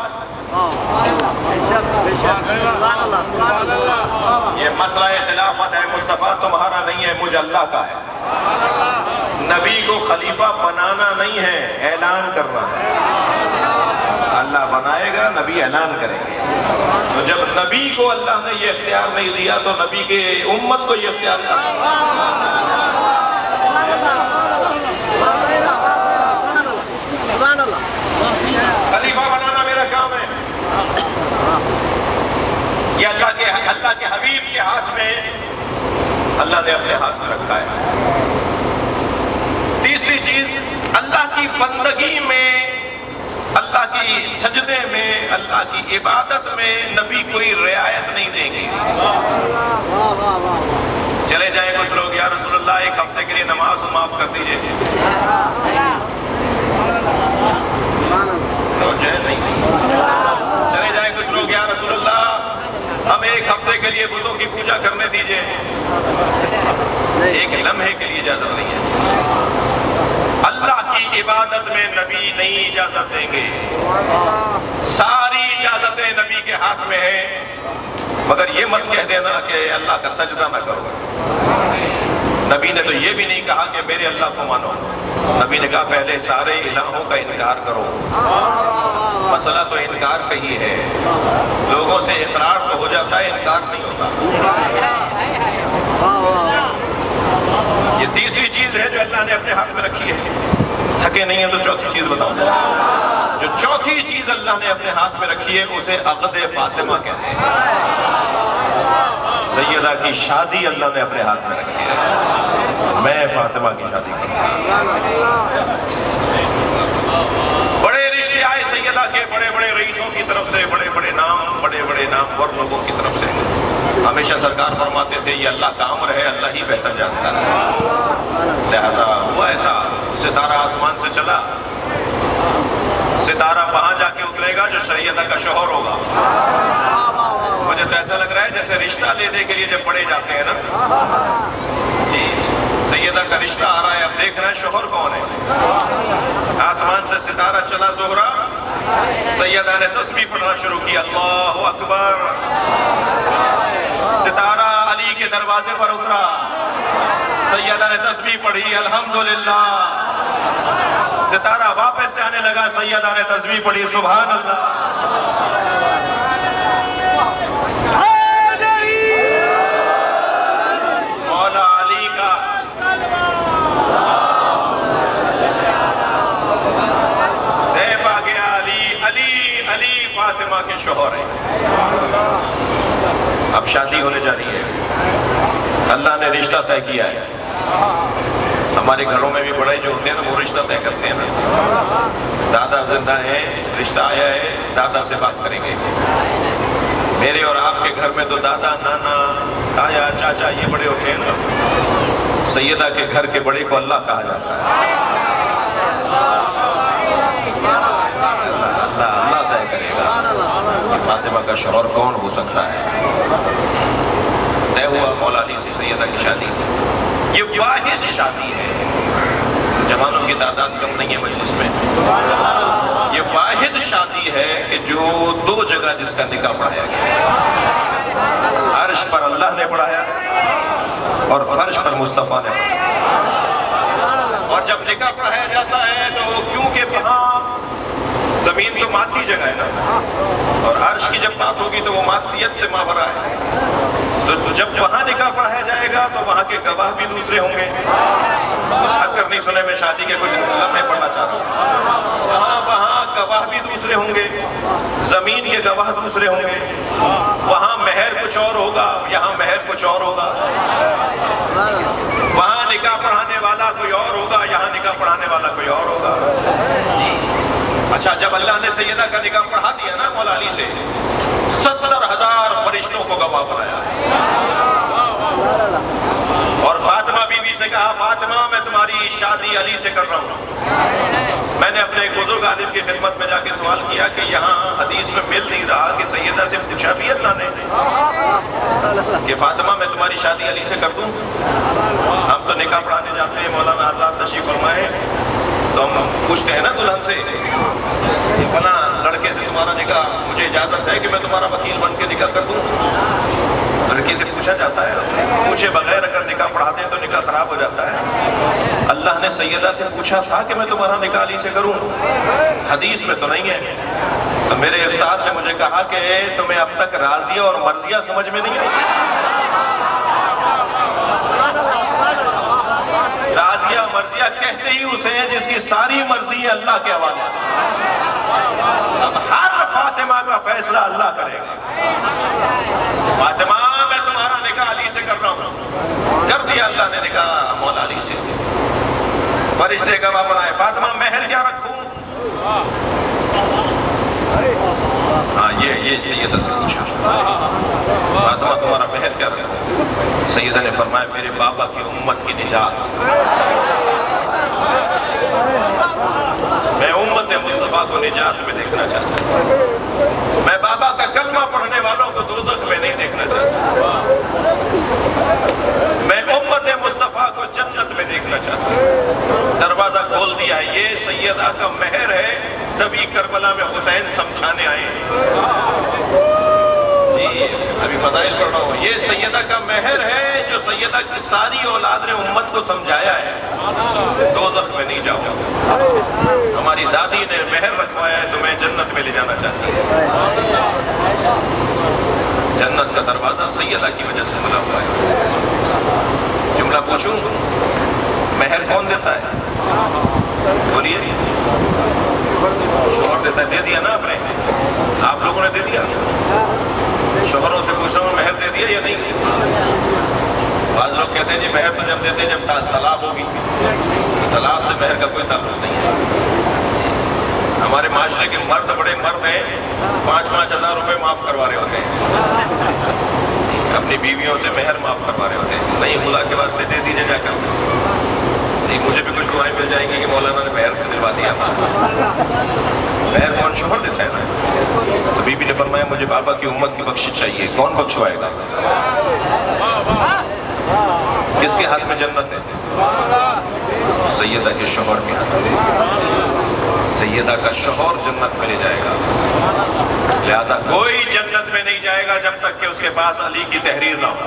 Speaker 2: یہ مسئلہ خلافت ہے، مصطفیٰ تمہارا نہیں ہے، مجھ اللہ کا ہے۔ نبی کو خلیفہ بنانا نہیں ہے، اعلان کرنا ہے۔ اللہ بنائے گا، نبی اعلان کریں گے۔ تو جب نبی کو اللہ نے یہ اختیار نہیں دیا تو نبی کے امت کو یہ اختیار نہیں۔ خلیفہ بنانا میرا کام ہے، یہ اللہ کے حبیب کے ہاتھ میں اللہ نے اپنے ہاتھ میں رکھا ہے۔ تیسری چیز، اللہ کی بندگی میں، اللہ کی سجدے میں، اللہ کی عبادت میں نبی کوئی رعایت نہیں دیں گے۔ چلے جائیں کچھ لوگ، یا رسول اللہ ایک ہفتے کے لیے نماز معاف کر دیجئے، چلے جائیں کچھ لوگ، یا رسول اللہ ہم ایک ہفتے کے لیے بتوں کی پوجا کرنے دیجئے، ایک لمحے کے لیے اجازت نہیں ہے۔ اللہ کی عبادت میں نبی نہیں اجازت دیں گے، ساری اجازتیں نبی کے ہاتھ میں ہیں، مگر یہ مت کہہ دینا کہ اللہ کا سجدہ نہ کرو۔ نبی نے تو یہ بھی نہیں کہا کہ میرے اللہ کو مانو، نبی نے کہا پہلے سارے الہوں کا انکار کرو۔ مسئلہ تو انکار کا ہی ہے، لوگوں سے اقرار تو ہو جاتا ہے، انکار نہیں ہوتا۔ یہ تیسری چیز ہے جو اللہ نے اپنے ہاتھ میں رکھی ہے۔ پکے نہیں ہیں تو چوتھی چیز بتاؤں. جو چوتھی چیز اللہ نے اپنے ہاتھ میں رکھی ہے اسے عقد فاطمہ کہتے ہیں. سیدہ کی شادی اللہ نے اپنے ہاتھ میں رکھی ہے. میں فاطمہ کی شادی کروں. بڑے رشتے آئے سیدہ کے, بڑے بڑے رئیسوں کی طرف سے, بڑے بڑے نامور لوگوں کی طرف سے. ہمیشہ سرکار فرماتے تھے یہ اللہ کا امر ہے, اللہ ہی بہتر جانتا ہے. لہذا ہوا ایسا, ستارہ آسمان سے چلا, ستارہ وہاں جا کے اترے گا جو سیدہ کا شوہر ہوگا. مجھے تو ایسا لگ رہا ہے جیسے رشتہ لینے کے لیے جب پڑے جاتے ہیں نا, جی سیدہ کا رشتہ آ رہا ہے, اب دیکھ رہے ہیں شوہر کون ہے. آسمان سے ستارہ چلا زہرا, سیدہ نے تسبیح پڑھنا شروع کی, اللہ اکبر. ستارہ علی کے دروازے پر اترا, سیدہ نے تسبیح پڑھی, الحمدللہ. ستارہ واپس جانے لگا, سیدہ نے تسبیح پڑھی, سبحان اللہ. مولا علی کا طیبہ گیا, علی فاطمہ کے شوہر ہیں. اب شادی ہونے جا رہی ہے, اللہ نے رشتہ طے کیا ہے. ہمارے گھروں میں بھی بڑے جو ہوتے ہیں نا وہ رشتہ طے کرتے ہیں نا. دادا زندہ ہیں, رشتہ آیا ہے, دادا سے بات کریں گے. میرے اور آپ کے گھر میں تو دادا, نانا, تایا, چاچا یہ بڑے ہوتے ہیں نا. سیدہ کے گھر کے بڑے کو اللہ کہا جاتا ہے. اللہ طے کرے گا کہ فاطمہ کا شوہر کون ہو سکتا ہے. طے ہوا مولا علی سے سیدہ کی شادی. یہ واحد شادی ہے, جوانوں کی تعداد کم نہیں ہے مجلس میں. یہ واحد شادی ہے کہ جو دو جگہ جس کا نکاح پڑھایا گیا. عرش پر اللہ نے پڑھایا اور فرش پر مصطفیٰ نے پڑھایا. اور جب نکاح پڑھایا جاتا ہے تو کیونکہ وہاں زمین تو مادی جگہ ہے نا, اور عرش کی جب بات ہوگی تو وہ مادیت سے ماورا ہے. تو جب وہاں نکاح پڑھایا جائے گا تو وہاں کے گواہ بھی دوسرے ہوں گے. حق کرنی سنے میں شادی کے کچھ لمحے پڑھنا چاہتا ہوں. وہاں گواہ بھی دوسرے ہوں گے, زمین کے گواہ دوسرے ہوں گے. وہاں مہر کچھ اور ہوگا, یہاں مہر کچھ اور ہوگا. وہاں نکاح پڑھانے والا کوئی اور ہوگا, یہاں نکاح پڑھانے والا کوئی اور ہوگا. اچھا, جب اللہ نے سیدہ کا نکاح پڑھا دیا نا مولا علی سے, 70,000 فرشتوں کو گواہ بنایا. اور فاطمہ بیوی سے کہا, فاطمہ میں تمہاری شادی علی سے کر رہا ہوں. میں نے اپنے ایک بزرگ عالم کی خدمت میں جا کے سوال کیا کہ یہاں حدیث میں مل نہیں رہا کہ سیدہ سے پوچھا بھی اللہ نے کہ فاطمہ میں تمہاری شادی علی سے کر دوں. ہم تو نکاح پڑھانے جاتے ہیں, مولانا آزاد تشریف فرمائے, تو ہم پوچھتے ہیں نا دلہن سے کہ فلاں لڑکے سے تمہارا نکاح, مجھے اجازت ہے کہ میں تمہارا وکیل بن کے نکاح کر دوں. لڑکی سے پوچھا جاتا ہے, پوچھے بغیر اگر نکاح پڑھا دیں تو نکاح خراب ہو جاتا ہے. اللہ نے سیدہ سے پوچھا تھا کہ میں تمہارا نکاح علی سے کروں, حدیث میں تو نہیں ہے. تو میرے استاد نے مجھے کہا کہ تمہیں اب تک راضیہ اور مرضیہ سمجھ میں نہیں آئی. راضیہ مرضیہ کہتے ہی اسے ہیں جس کی ساری مرضی اللہ کے حوالے. اب ہر فاطمہ کا فیصلہ اللہ کرے گا. فاطمہ میں تمہارا نکاح علی سے کر رہا ہوں. کر دیا اللہ نے نکاح مولا علی سے. فرشتے گواہ بنائے, فاطمہ مہر کیا رکھوں؟ ہاں یہ سیدہ سے پوچھا, فاطمہ تمہارا مہر کیا رکھوں؟ سیدہ نے فرمایا میرے بابا کی امت کی نجات. میں امت مصطفیٰ کو نجات میں دیکھنا چاہتا ہوں. میں بابا کا کلمہ پڑھنے والوں کو دوزخ میں نہیں دیکھنا چاہتا. میں امت مصطفیٰ کو جنت میں دیکھنا چاہتا ہوں. دروازہ کھول دیا ہے, یہ سیدہ کا مہر ہے, تبھی کربلا میں حسین سمجھانے آئے. جی ابھی فضائل پڑھ رہا ہوں. یہ سیدہ کا مہر ہے جو سیدہ کی ساری اولاد نے امت کو سمجھایا ہے, دوزخ میں نہیں جاؤ. ہماری دادی نے مہر رکھوایا ہے, تمہیں جنت میں لے جانا چاہتی ہے. جنت کا دروازہ سیدہ کی وجہ سے کھلا ہوا ہے. جملہ پوچھوں, مہر کون دیتا ہے؟ بولیے. طلاق سے مہر کا کوئی تعلق نہیں ہے. ہمارے معاشرے کے مرد بڑے مرد ہیں, 5-5 ہزار روپے معاف کروا رہے ہوتے ہیں, اپنی بیویوں سے مہر معاف کروا رہے ہوتے ہیں. نہیں, خدا کے واسطے دے دیجیے جا کر. نہیں, مجھے بھی کچھ دعائیں مل جائیں گی کہ مولانا نے مہر سے دلوا دیا. مہر کون؟ شوہر دیتا ہے نا. تو بی بی نے فرمایا مجھے بابا کی امت کی بخشش چاہیے. کون بخشوائے گا؟ کس کے ہاتھ میں جنت ہے؟ سیدہ کے شوہر کے ہاتھ میں. سیدہ کا شوہر جنت میں لے جائے گا. لہذا کوئی جنت میں نہیں جائے گا جب تک کہ اس کے پاس علی کی تحریر نہ ہو.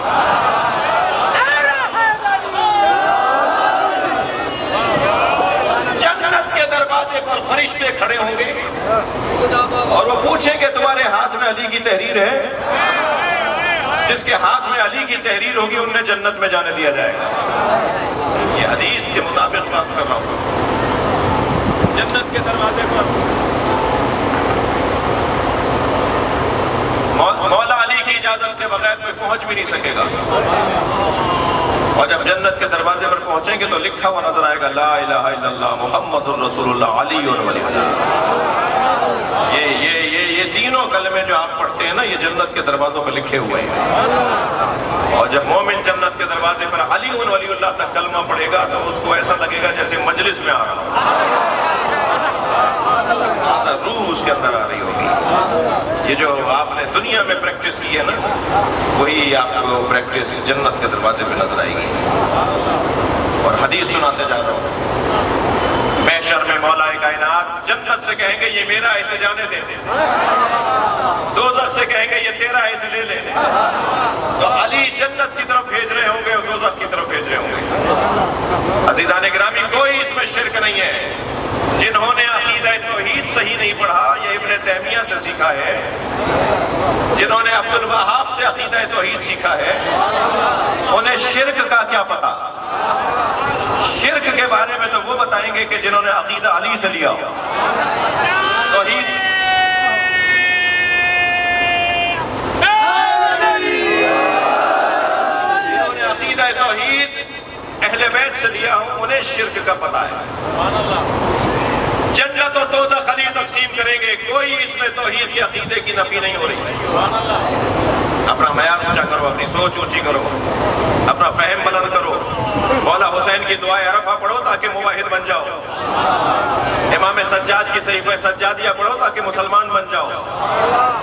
Speaker 2: جنت کے دروازے پر فرشتے کھڑے ہوں گے اور وہ پوچھیں کہ تمہارے ہاتھ میں علی کی تحریر ہے؟ جس کے ہاتھ میں علی کی تحریر ہوگی انہیں جنت میں جانے دیا جائے گا. یہ حدیث کے مطابق بات کر رہا ہوں. جنت کے دروازے پر مولا علی کی اجازت کے بغیر کوئی پہنچ بھی نہیں سکے گا. اور جب جنت کے دروازے پر پہنچیں گے تو لکھا ہوا نظر آئے گا لا الہ الا اللہ محمد الرسول اللہ علی ولی اللہ. یہ تینوں کلمے جو آپ پڑھتے ہیں نا, یہ جنت کے دروازوں پر لکھے ہوئے ہیں. اور جب مومن جنت کے دروازے پر علی ولی اللہ تک کلمہ پڑھے گا تو اس کو ایسا لگے گا جیسے مجلس میں آ رہا ہو. روح اس کے اندر آ رہی ہوگی. یہ جو آپ نے دنیا میں پریکٹس کی ہے نا, وہی آپ کو پریکٹس جنت کے دروازے پہ نظر آئے گی. اور حدیث سناتے جا رہا ہوں. محشر میں مولا کائنات جنت سے کہیں گے یہ میرا ہے, اسے جانے دے دے. دوزخ سے کہیں گے یہ تیرا ہے, اسے لے لے. تو علی جنت کی طرف بھیج رہے ہوں گے اور دوزخ کی طرف بھیج رہے ہوں گے. عزیزان گرامی, کوئی اس میں شرک نہیں ہے. جنہوں نے عقیدہ توحید صحیح نہیں پڑھا, یہ ابن تیمیہ سے سیکھا ہے. جنہوں نے عبد الوہاب سے عقیدہ توحید سیکھا ہے, انہیں شرک کا کیا پتا. شرک کے بارے میں تو وہ بتائیں گے کہ جنہوں نے عقیدہ علی سے لیا ہو. توحید جنہوں نے عقیدہ توحید اہل بیت سے لیا ہو, انہیں شرک کا پتا ہے. جنت اور دوزخ علی تقسیم کریں گے, کوئی اس میں توحید کی عقیدے کی نفی نہیں ہو رہی. اپنا معیار اونچا کرو, اپنی سوچ اونچی کرو, اپنا فہم بلند کرو. مولا حسین کی دعائے عرفہ پڑھو تاکہ موحد بن جاؤ. امام سجاد کی صحیفہ سجادیہ پڑھو تاکہ مسلمان بن جاؤ.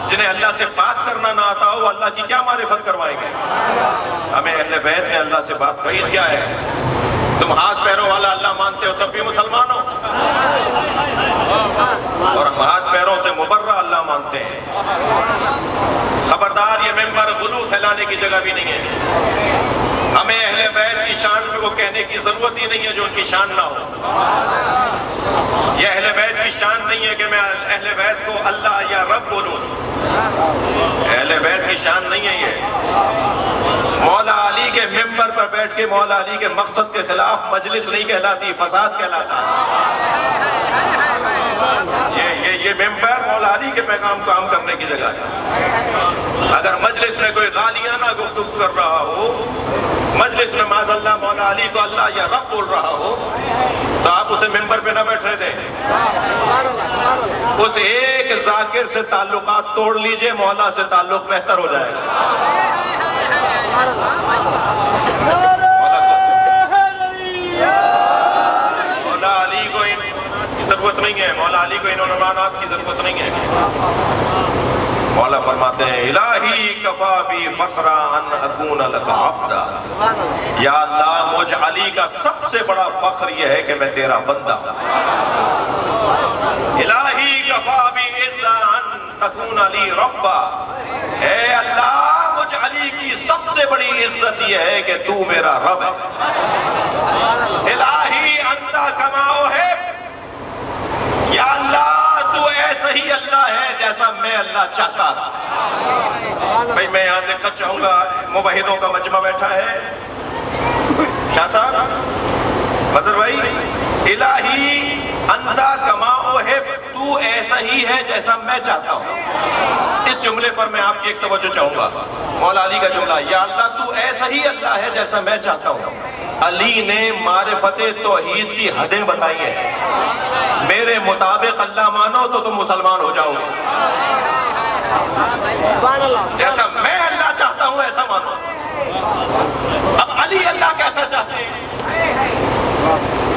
Speaker 2: جنہیں اللہ سے بات کرنا نہ آتا ہو, اللہ کی کیا معرفت کروائیں گے. ہمیں اہل بیت نے اللہ سے بات کہی. کیا ہے, تم ہاتھ پیروں والا اللہ مانتے ہو تب بھی مسلمان ہو, اور ہم ہاتھ پیروں سے مبرہ اللہ مانتے ہیں. خبردار, یہ ممبر غلو پھیلانے کی جگہ بھی نہیں ہے. ہمیں اہل بیت کی شان پہ وہ کہنے کی ضرورت ہی نہیں ہے جو ان کی شان نہ ہو. یہ اہل بیت کی شان نہیں ہے کہ میں اہل بیت کو اللہ یا رب بولوں. اہل بیت کی شان نہیں ہے یہ. مولا علی کے ممبر پر بیٹھ کے مولا علی کے مقصد کے خلاف مجلس نہیں کہلاتی, فساد کہلاتا. یہ ممبر مولا علی کے پیغام کو عام کرنے کی جگہ ہے. اگر مجلس میں کوئی غالیانہ گفتگو کر رہا ہو, مجلس میں معاذ اللہ مولا علی کو اللہ یا رب بول رہا ہو, تو آپ اسے ممبر پہ نہ بیٹھنے دیں. اس ایک ذاکر سے تعلقات توڑ لیجئے, مولا سے تعلق بہتر ہو جائے گا. مولا علی کو ضرورت نہیں ہے, مولا علی کو ان عنوانات کی ضرورت نہیں ہے. مولا فرماتے ہیں الہی کفا بی فخرا ان اکون لک عبدا. یا اللہ, مجھ علی کا سب سے بڑا فخر یہ ہے کہ میں تیرا بندہ. الہی کفا بی عزا ان تکون علی ربا. اے اللہ, مجھ علی کی سب سے بڑی عزت یہ ہے کہ تو میرا رب ہے. الہی انت کما احب. یا اللہ, تو ایسا ہی اللہ ہے جیسا میں اللہ چاہتا تھا. بھئی میں یہاں دیکھنا چاہوں گا, موحدوں کا مجمع بیٹھا ہے. شاہ صاحب, مظہر بھائی, الہی انتا کما احب, تو ایسا ہی ہے جیسا میں چاہتا ہوں. اس جملے پر میں آپ کی ایک توجہ چاہوں گا. مولا علی کا جملہ, یا اللہ تو ایسا ہی اللہ ہے جیسا میں چاہتا ہوں. علی نے معرفت توحید کی حدیں بتائی ہیں. میرے مطابق اللہ مانو تو تم مسلمان ہو جاؤ گے. جیسا میں اللہ چاہتا ہوں ایسا مانو. اب علی اللہ کیسا چاہتے ہیں؟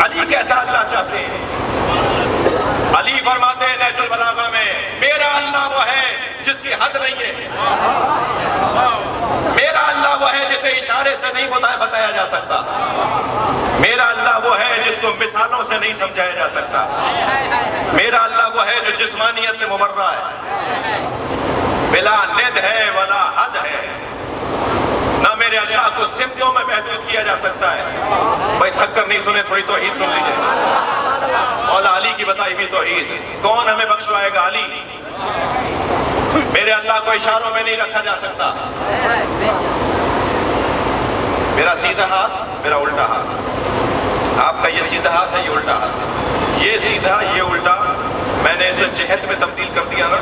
Speaker 2: علی کیسا اللہ چاہتے ہیں؟ علی فرماتے ہیں نہج البلاغہ میں میرا اللہ وہ ہے جس کی حد نہیں ہے. میرا اللہ وہ ہے جسے اشارے سے نہیں بتایا جا سکتا. میرا اللہ وہ ہے جس کو مثالوں سے نہیں سمجھایا جا سکتا. میرا اللہ وہ ہے جو جسمانیت سے مبرہ ہے. بلا ند ہے ولا حد ہے. نہ میرے اللہ کو صفتوں میں محدود کیا جا سکتا ہے. بھائی تھک کر نہیں سنے تھوڑی توحید سن لیجیے. مولا علی کی بتائی ہوئی توحید. کون ہمیں بخشوائے گا؟ علی. میرے اللہ کو اشاروں میں نہیں رکھا جا سکتا. میرا سیدھا ہاتھ میرا الٹا ہاتھ. آپ کا یہ سیدھا ہاتھ ہے یہ الٹا ہاتھ. یہ سیدھا یہ الٹا میں نے اسے جہت میں تبدیل کر دیا نا.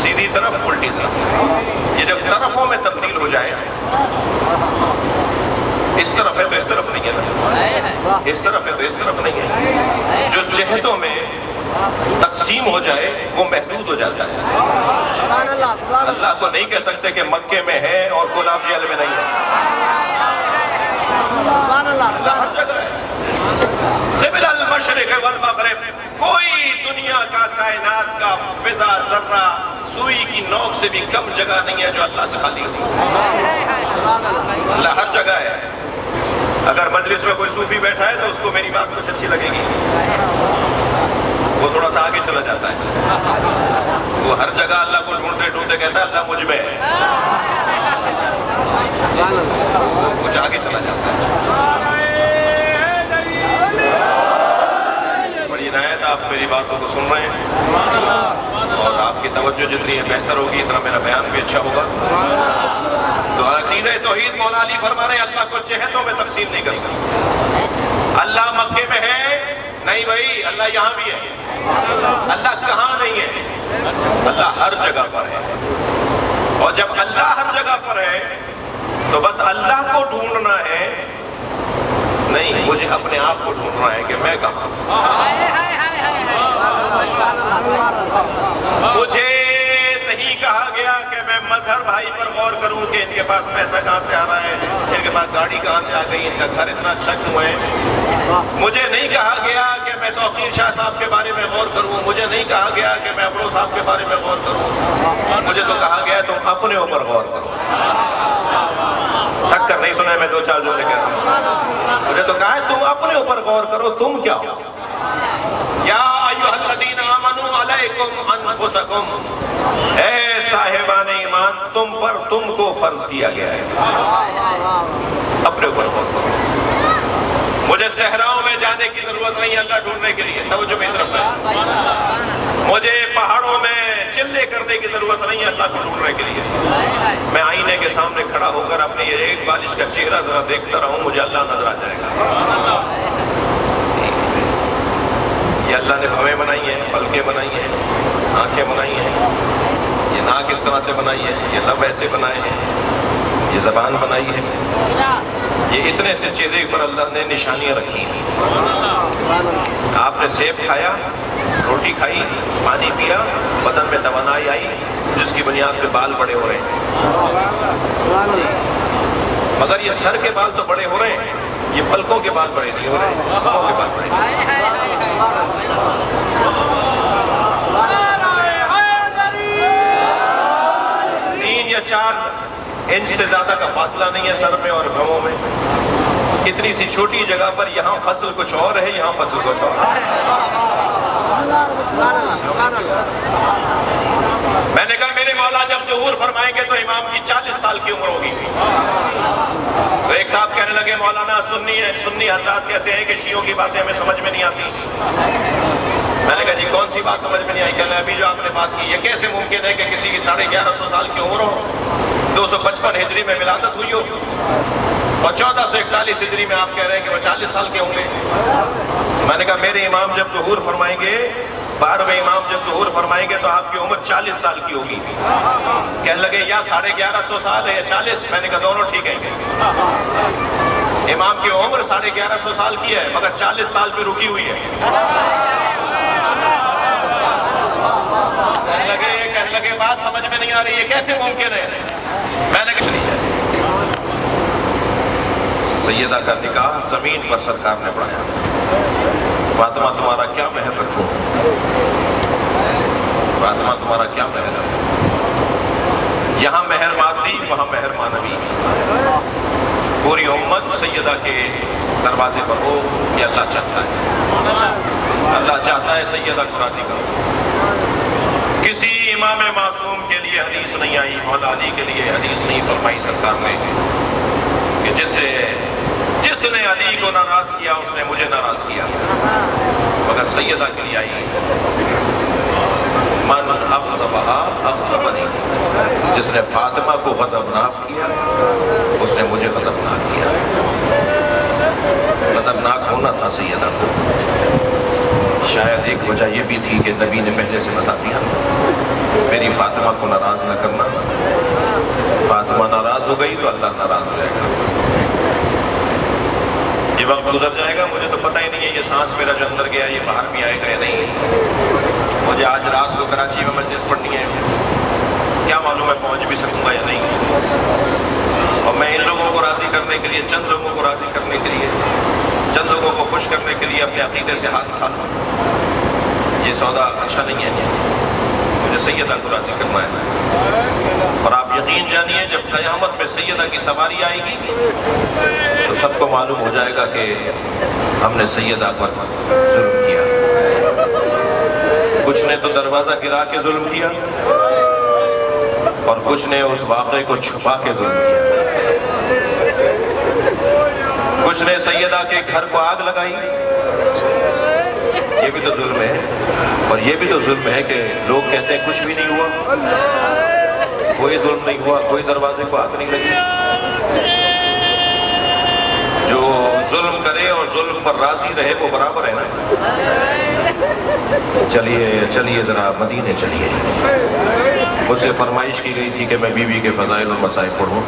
Speaker 2: سیدھی طرف الٹی طرف. یہ جب طرفوں میں تبدیل ہو جائے اس طرف ہے تو اس طرف نہیں ہے نا. اس طرف ہے تو اس طرف نہیں ہے. جو جہتوں میں تقسیم ہو جائے وہ محدود ہو جاتا ہے. اللہ کو نہیں کہہ سکتے کہ مکے میں ہے اور گلاب جیل میں نہیں ہے. اللہ ہر جگہ ہے. قبل المشرق والمغرب. کوئی دنیا کا کائنات کا فضا ذرہ سوئی کی نوک سے بھی کم جگہ نہیں ہے جو اللہ سے خالی ہے. اللہ ہر جگہ ہے. اگر مجلس میں کوئی صوفی بیٹھا ہے تو اس کو میری بات کچھ اچھی لگے گی. وہ تھوڑا سا آگے چلا جاتا ہے. وہ ہر جگہ اللہ کو ڈھونڈتے ڈھونڈتے کہتا ہے اللہ مجھ میں ہے. کچھ آگے چلا جاتا ہے. بڑی عنایت آپ میری باتوں کو سن رہے ہیں اور آپ کی توجہ جتنی ہے بہتر ہوگی اتنا میرا بیان بھی اچھا ہوگا. تو عقیدہ توحید مولا علی فرما رہے ہیں اللہ کو جہتوں میں تقسیم نہیں کر سکتے. اللہ مکے میں ہے نہیں بھائی اللہ یہاں بھی ہے. اللہ کہاں نہیں ہے؟ اللہ ہر جگہ پر ہے. اور جب اللہ ہر جگہ پر ہے تو بس اللہ کو ڈھونڈنا ہے نہیں, مجھے اپنے آپ کو ڈھونڈنا ہے کہ میں کہاں. مجھے نہیں کہا گیا کہ میں مظہر بھائی پر غور کروں کہ ان کے پاس پیسہ کہاں سے آ رہا ہے, ان کے پاس گاڑی کہاں سے آ گئی, ان کا گھر اتنا اچھا کیوں ہے. مجھے نہیں کہا گیا کہ میں توقیر شاہ صاحب کے بارے میں غور کروں. مجھے نہیں کہا گیا کہ میں ابرو صاحب کے بارے میں غور کروں. مجھے تو کہا گیا تم اپنے اوپر غور کرو. تھک کر نہیں سنا ہے میں دو چار جملے کہہ رہا ہوں. مجھے تو کہا ہے تم اپنے اوپر غور کرو. تم کیا ہو؟ یا ایھا الذین آمنوا علیکم انفسکم. اے صاحبان ایمان تم پر تم کو فرض کیا گیا ہے. اپنے اوپر غور کرو. مجھے صحراؤں میں جانے کی ضرورت نہیں اللہ ڈھونڈنے کے لیے. توجہ میری طرف ہے. مجھے پہاڑوں میں چلے کرنے کی ضرورت نہیں ہے اللہ کو ڈھونڈنے کے لیے. میں آئینے کے سامنے کھڑا ہو کر اپنی ایک بالش کا چہرہ ذرا دیکھتا رہوں مجھے اللہ نظر آ جائے گا. یہ اللہ نے بھویں بنائی ہیں, پلکیں بنائی ہیں, آنکھیں بنائی ہیں, یہ ناک اس طرح سے بنائی ہے, یہ لب ایسے بنائے ہیں, یہ زبان بنائی ہے. یہ اتنے سے چیزیں پر اللہ نے نشانیاں رکھی ہیں. آپ نے سیب کھایا, روٹی کھائی, پانی پیا, بدن میں توانائی آئی جس کی بنیاد پہ بال بڑے ہو رہے ہیں. مگر یہ سر کے بال تو بڑے ہو رہے ہیں, یہ پلکوں کے بال بڑے نہیں ہو رہے ہیں. پلکوں کے بال بڑے ہیں. 3 یا 4 انچ سے زیادہ کا فاصلہ نہیں ہے سر میں اور بھووں میں. اتنی سی چھوٹی جگہ پر یہاں فصل کچھ اور ہے, یہاں فصل کچھ اور ہے. میں نے کہا میرے مولا جب ظہور فرمائیں گے تو امام کی 40 سال کی عمر ہوگی. تو ایک صاحب کہنے لگے مولانا سنی حضرات کہتے ہیں کہ شیعوں کی باتیں ہمیں سمجھ میں نہیں آتی. میں نے کہا جی کون سی بات سمجھ میں نہیں آئی؟ کہ ابھی جو آپ نے بات کی یہ کیسے ممکن ہے کہ کسی کی 1150 سال کی عمر ہو, 255 ہجری میں ولادت ہوئی ہو اور 1441 ہجری میں آپ کہہ رہے ہیں کہ وہ 40 سال کے ہوں گے. میں نے کہا میرے امام جب ظہور فرمائیں گے, 12ویں امام جب ظہور فرمائیں گے تو آپ کی عمر 40 سال کی ہوگی. کہنے لگے یا 1150 سال ہے یا 40. میں نے کہا دونوں ٹھیک ہیں. امام کی عمر 1150 سال کی ہے مگر 40 سال پہ رکی ہوئی ہے. کہنے لگے بات سمجھ میں نہیں آ رہی ہے، کیسے ممکن ہے؟ میں نے کہا چلی جائے. سیدہ کا نکاح زمین پر سرکار نے پڑھایا. فاطمہ تمہارا کیا مہر رکھوں، فاطمہ تمہارا کیا مہر رکھوں. یہاں مہر مادی، وہاں مہر معنوی. پوری امت سیدہ کے دروازے پر ہو، یہ اللہ چاہتا ہے. اللہ چاہتا ہے سیدہ کو راضی کرو. کسی امام معصوم کے لیے حدیث نہیں آئی، مولا علی کے لیے حدیث نہیں فرمائی سرکار نے کہ جس نے علی کو ناراض کیا اس نے مجھے ناراض کیا. مگر سیدہ کے لیے آئی من اغضبہا اغضبنی، جس نے فاطمہ کو غضبناک کیا اس نے مجھے غضبناک کیا. غضبناک ہونا تھا سیدہ کو. شاید ایک وجہ یہ بھی تھی کہ نبی نے پہلے سے بتا دیا میری فاطمہ کو ناراض نہ کرنا. فاطمہ ناراض ہو گئی تو اللہ ناراض ہو جائے گا. یہ وقت گزر جائے گا، مجھے تو پتہ ہی نہیں ہے یہ سانس میرا جو اندر گیا یہ باہر بھی آئے گا یا نہیں. مجھے آج رات کو کراچی میں مجلس پڑھنی ہے، کیا معلوم ہے پہنچ بھی سکوں گا یا نہیں. اور میں ان لوگوں کو راضی کرنے کے لیے، چند لوگوں کو راضی کرنے کے لیے، چند لوگوں کو خوش کرنے کے لیے اپنے عقیدے سے ہاتھ اٹھا لوں، یہ سودا اچھا نہیں ہے. مجھے سیدہ کو راضی کرنا ہے. اور آپ یقین جانیے جب قیامت میں سیدہ کی سواری آئے گی تو سب کو معلوم ہو جائے گا کہ ہم نے سیدہ پر ظلم کیا. کچھ نے تو دروازہ گرا کے ظلم کیا اور کچھ نے اس واقعے کو چھپا کے ظلم کیا. کچھ نے سیدہ کے گھر کو آگ لگائی، یہ بھی تو ظلم ہے. اور یہ بھی تو ظلم ہے کہ لوگ کہتے ہیں کچھ بھی نہیں ہوا، کوئی ظلم نہیں ہوا، کوئی دروازے کو آگ نہیں لگی. جو ظلم کرے اور ظلم پر راضی رہے وہ برابر ہے نا. چلیے ذرا مدینے چلیے. مجھ سے فرمائش کی گئی تھی کہ میں بیوی کے فضائل اور مسائل پڑھوں.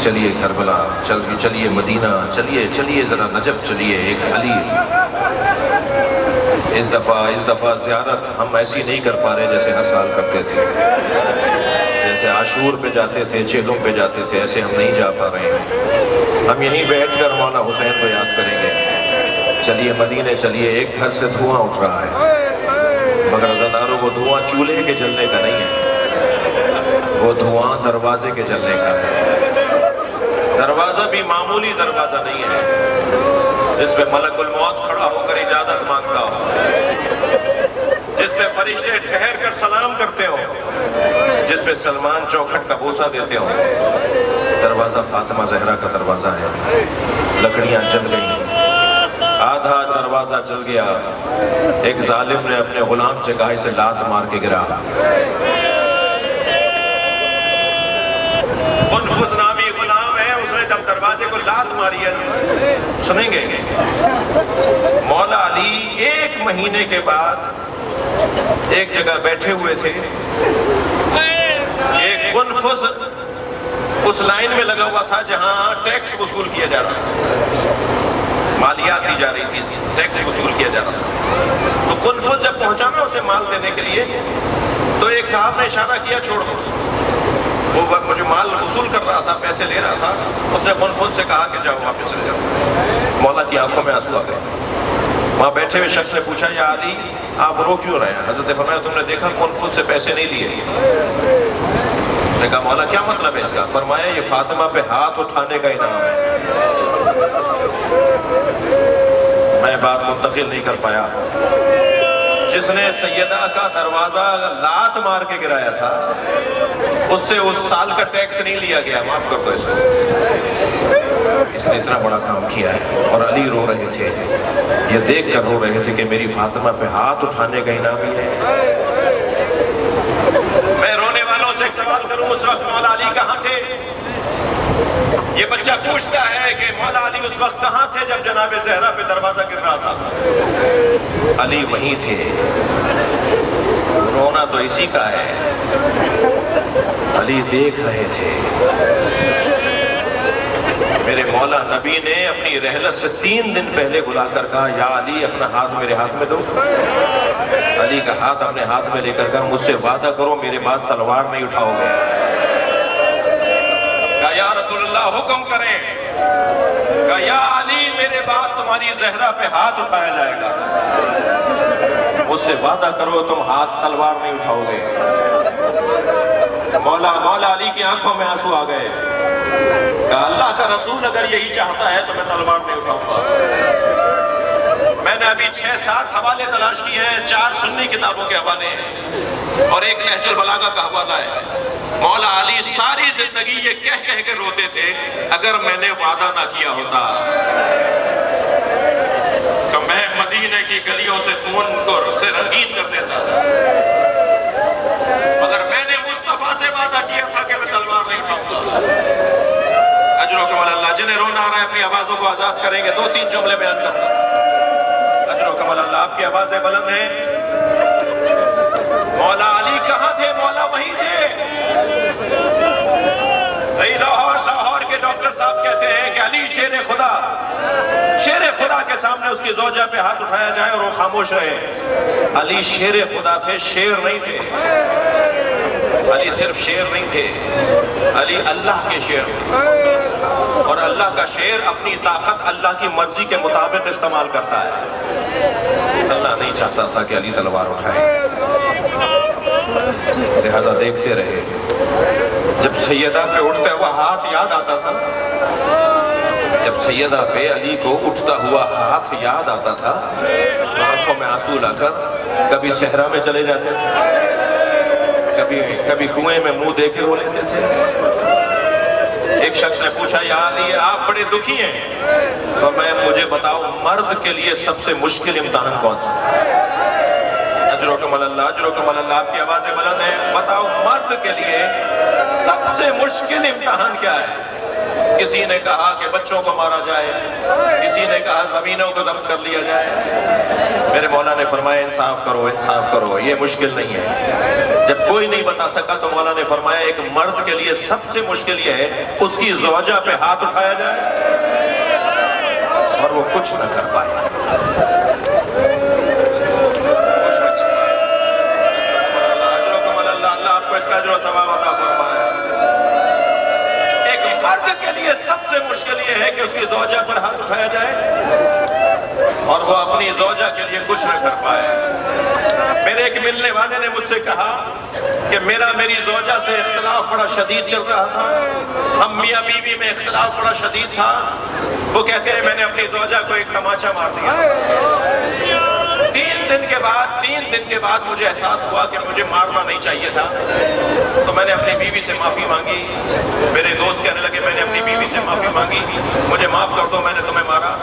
Speaker 2: چلیے کربلا، چلیے مدینہ، چلیے ذرا نجف چلیے. ایک علی اس دفعہ زیارت ہم ایسی نہیں کر پا رہے جیسے ہر سال کرتے تھے. جیسے عاشور پہ جاتے تھے، چہلوں پہ جاتے تھے، ایسے ہم نہیں جا پا رہے ہیں. ہم یہیں بیٹھ کر مولا حسین کو یاد کریں گے. چلیے مدینے چلیے. ایک گھر سے دھواں اٹھ رہا ہے مگر عزاداروں وہ دھواں چولہے کے جلنے کا نہیں ہے، وہ دھواں دروازے کے جلنے کا ہے. دروازہ بھی معمولی دروازہ نہیں ہے جس پہ ملک الموت کھڑا ہو کر اجازت مانگتا ہو، جس پہ فرشتے ٹھہر کر سلام کرتے ہو، جس پہ سلمان چوکھٹ کا بوسہ دیتے ہو. دروازہ فاطمہ زہرا کا دروازہ ہے. لکڑیاں جل گئیں، آدھا دروازہ جل گیا. ایک ظالم نے اپنے غلام سے کہا اسے لات مار کے گرا. قنفذ نامی غلام ہے، اس نے جب دروازے کو لات ماری ہے. سنیں گے مولا علی 1 مہینے کے بعد ایک جگہ بیٹھے ہوئے تھے. ایک قنفذ اس لائن میں لگا ہوا تھا جہاں ٹیکس وصول کیا جا رہا تھا، مالیات دی جا رہی تھی، ٹیکس وصول کیا جا رہا تھا. تو قنفذ جب پہنچا نا اسے مال دینے کے لیے تو ایک صاحب نے اشارہ کیا چھوڑ دو. وہ مجھے مال وصول کر رہا تھا، پیسے لے رہا تھا. اس نے قنفذ سے کہا کہ جاؤ واپس لے جاؤ. مولا کی آنکھوں میں آنسو آ گئے. وہاں بیٹھے ہوئے شخص نے پوچھا یا علی آپ رو کیوں رہے ہیں؟ حضرت نے فرمایا تم نے دیکھا قنفذ سے پیسے نہیں لیے. اس نے کہا مولا کیا مطلب ہے اس کا؟ فرمایا یہ فاطمہ پہ ہاتھ اٹھانے کا انعام ہے. میں بات منتقل نہیں کر پایا. جس نے سیدہ کا دروازہ لات مار کے گرایا تھا اس سے اس سال کا ٹیکس نہیں لیا گیا. معاف کر دو اس کو. اس نے اتنا بڑا کام کیا ہے. اور علی رو رہے تھے، یہ دیکھ کر رو رہے تھے کہ میری فاطمہ پہ ہاتھ اٹھانے کا انعام ہی ہے. میں رونے والوں سے ایک سوال کروں، اس وقت مولا علی کہاں تھے؟ یہ بچہ پوچھتا ہے کہ مولا علی اس وقت کہاں تھے جب جناب زہرا پہ دروازہ گر رہا تھا؟ علی وہیں تھے. رونا تو اسی کا ہے. علی دیکھ رہے تھے. میرے مولا نبی نے اپنی رحلت سے 3 دن پہلے بلا کر کہا یا علی اپنا ہاتھ میرے ہاتھ میں دو. علی کا ہاتھ اپنے ہاتھ میں لے کر کہا مجھ سے وعدہ کرو میرے بعد تلوار نہیں اٹھاؤ گے. کہا یا رسول اللہ حکم کریں. کہا یا علی میرے بعد تمہاری زہرا پہ ہاتھ اٹھایا جائے گا, مجھ سے وعدہ کرو تم ہاتھ تلوار نہیں اٹھاؤ گے. مولا علی کی آنکھوں میں آنسو آ گئے. کہا اللہ کا رسول اگر یہی چاہتا ہے تو میں تلوار نہیں اٹھاؤں گا. میں نے ابھی 6-7 حوالے تلاش کیے ہیں, 4 سنی کتابوں کے حوالے ہیں اور ایک نہج البلاغہ کا حوالہ ہے. مولا علی ساری زندگی یہ کہہ کہہ کے روتے تھے اگر میں نے وعدہ نہ کیا ہوتا تو میں مدینے کی گلیوں سے خون کو سے رنگین کر دیتا, مگر میں نے مصطفیٰ سے وعدہ کیا تھا کہ میں تلوار نہیں اٹھاؤں گا. اجرکم اللہ. جنہیں رونا آ رہا ہے اپنی آوازوں کو آزاد کریں گے, 2-3 جملے بیان کرنا. اجرکم اللہ. آپ کی آوازیں بلند ہیں. مولا علی کہاں تھے؟ مولا وہیں تھے. لاہور کے ڈاکٹر صاحب کہتے ہیں کہ علی شیر خدا کے سامنے اس کی زوجہ پہ ہاتھ اٹھایا جائے اور وہ خاموش رہے. علی شیر خدا تھے, شیر نہیں تھے. علی صرف شیر نہیں تھے, علی اللہ کے شیر تھے, اور اللہ کا شیر اپنی طاقت اللہ کی مرضی کے مطابق استعمال کرتا ہے. اللہ نہیں چاہتا تھا کہ علی تلوار اٹھائے, لہذا دیکھتے رہے. جب سیدہ پہ اٹھتا ہوا ہاتھ یاد آتا تھا, جب سیدہ پہ علی کو اٹھتا ہوا ہاتھ یاد آتا تھا تو آنکھوں میں آنسو لا کر کبھی صحرا میں چلے جاتے تھے, کبھی کنویں میں منہ دے کے رو لیتے تھے. ایک شخص نے پوچھا یا علی آپ بڑے دکھی ہیں, تو مجھے بتاؤ مرد کے لیے سب سے مشکل امتحان کون سا تھا؟ اجرکم اللہ. آپ کی آوازیں بلند ہیں. بتاؤ مرد کے لیے سب سے مشکل امتحان کیا ہے؟ کسی نے کہا کہ بچوں کو مارا جائے, کسی نے کہا زمینوں کو ضبط کر لیا جائے. میرے مولا نے فرمایا انصاف کرو, یہ مشکل نہیں ہے. جب کوئی نہیں بتا سکا تو مولا نے فرمایا ایک مرد کے لیے سب سے مشکل یہ ہے اس کی زوجہ پہ ہاتھ اٹھایا جائے اور وہ کچھ نہ کر پائے. اللہ آپ کو اس کا اجر و ثواب عطا فرمائے. ایک مرد کے لیے سب سے مشکل یہ ہے کہ اس کی زوجہ پر ہاتھ اٹھایا جائے اور وہ اپنی زوجہ کے لیے کچھ نہ کر پائے. میرے ایک ملنے والے نے مجھ سے کہا کہ میری زوجہ سے اختلاف بڑا شدید چل رہا تھا, ہم میاں بیوی میں اختلاف بڑا شدید تھا. وہ کہتے ہیں میں نے اپنی زوجہ کو ایک تماچا مار دیا. 3 دن کے بعد مجھے احساس ہوا کہ مجھے مارنا نہیں چاہیے تھا, تو میں نے اپنی بیوی سے معافی مانگی. میرے دوست کہنے لگے میں نے اپنی بیوی سے معافی مانگی, مجھے معاف کر دو, میں نے تمہیں مارا.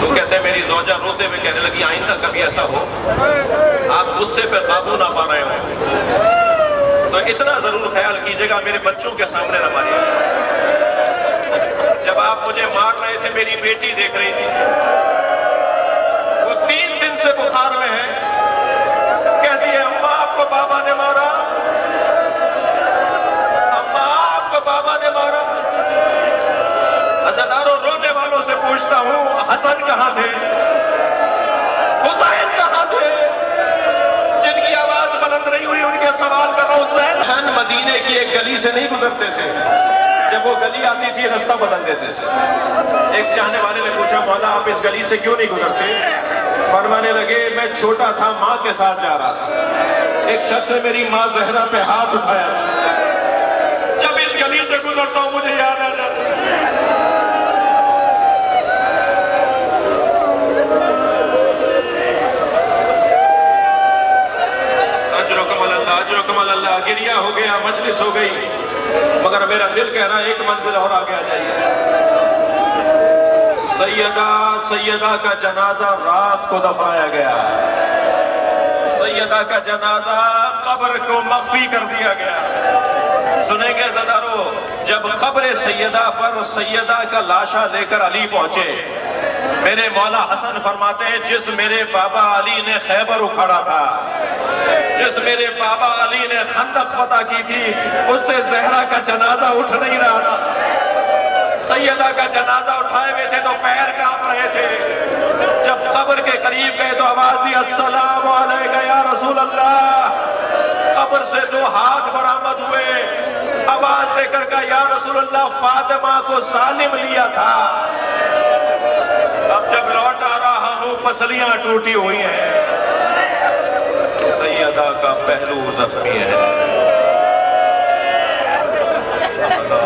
Speaker 2: تو کہتے ہیں میری زوجہ روتے ہوئے کہنے لگی آئندہ کبھی ایسا ہو آپ غصے پہ قابو نہ پا رہے ہوں تو اتنا ضرور خیال کیجئے گا میرے بچوں کے سامنے نہ ماریے. جب آپ مجھے مار رہے تھے میری بیٹی دیکھ رہی تھی, وہ 3 دن سے بخار میں ہے, کہتی ہے اماں آپ کو بابا نے مارا, اماں آپ کو بابا نے مارا. عزاداروں رونے والوں سے پوچھتا ہوں حسن کہاں تھے, حسین کہاں تھے, جن کی آواز بلند نہیں ہوئی ان کے سوال کر رہا ہوں. حسین مدینے کی ایک گلی سے نہیں گزرتے تھے, جب وہ گلی آتی تھی رستہ بدل دیتے تھے. ایک چاہنے والے نے پوچھا مولا آپ اس گلی سے کیوں نہیں گزرتے؟ فرمانے لگے میں چھوٹا تھا ماں کے ساتھ جا رہا تھا, ایک شخص نے میری ماں زہرا پہ ہاتھ اٹھایا, جب اس گلی سے گزرتا ہوں مجھے یاد آ جاتا ہے. اجرکم اللہ. گریہ ہو گیا, مجلس ہو گئی, مگر میرا دل کہہ رہا ہے ایک منزل اور آگے آ جائیے. سیدہ کا جنازہ رات کو دفنایا گیا, سیدہ کا جنازہ قبر کو مخفی کر دیا گیا. سنیں گے عزادارو, جب قبر سیدہ پر سیدہ کا لاشا لے کر علی پہنچے, میرے مولا حسن فرماتے ہیں جس میرے بابا علی نے خیبر اکھاڑا تھا, جس میرے بابا علی نے خندق فتح کی تھی, اس سے زہرا کا جنازہ اٹھ نہیں رہا تھا. سیدہ کا جنازہ اٹھائے ہوئے تھے تو پیر کانپ رہے تھے. جب قبر کے قریب گئے تو آواز دی السلام علیکہ یا رسول اللہ. قبر سے 2 ہاتھ برآمد ہوئے. آواز دے کر کہا یا رسول اللہ فاطمہ کو سالم لیا تھا. اب جب لوٹ آ رہا ہوں پسلیاں ٹوٹی ہوئی ہیں. سیدہ کا پہلو زخمی ہے. اللہ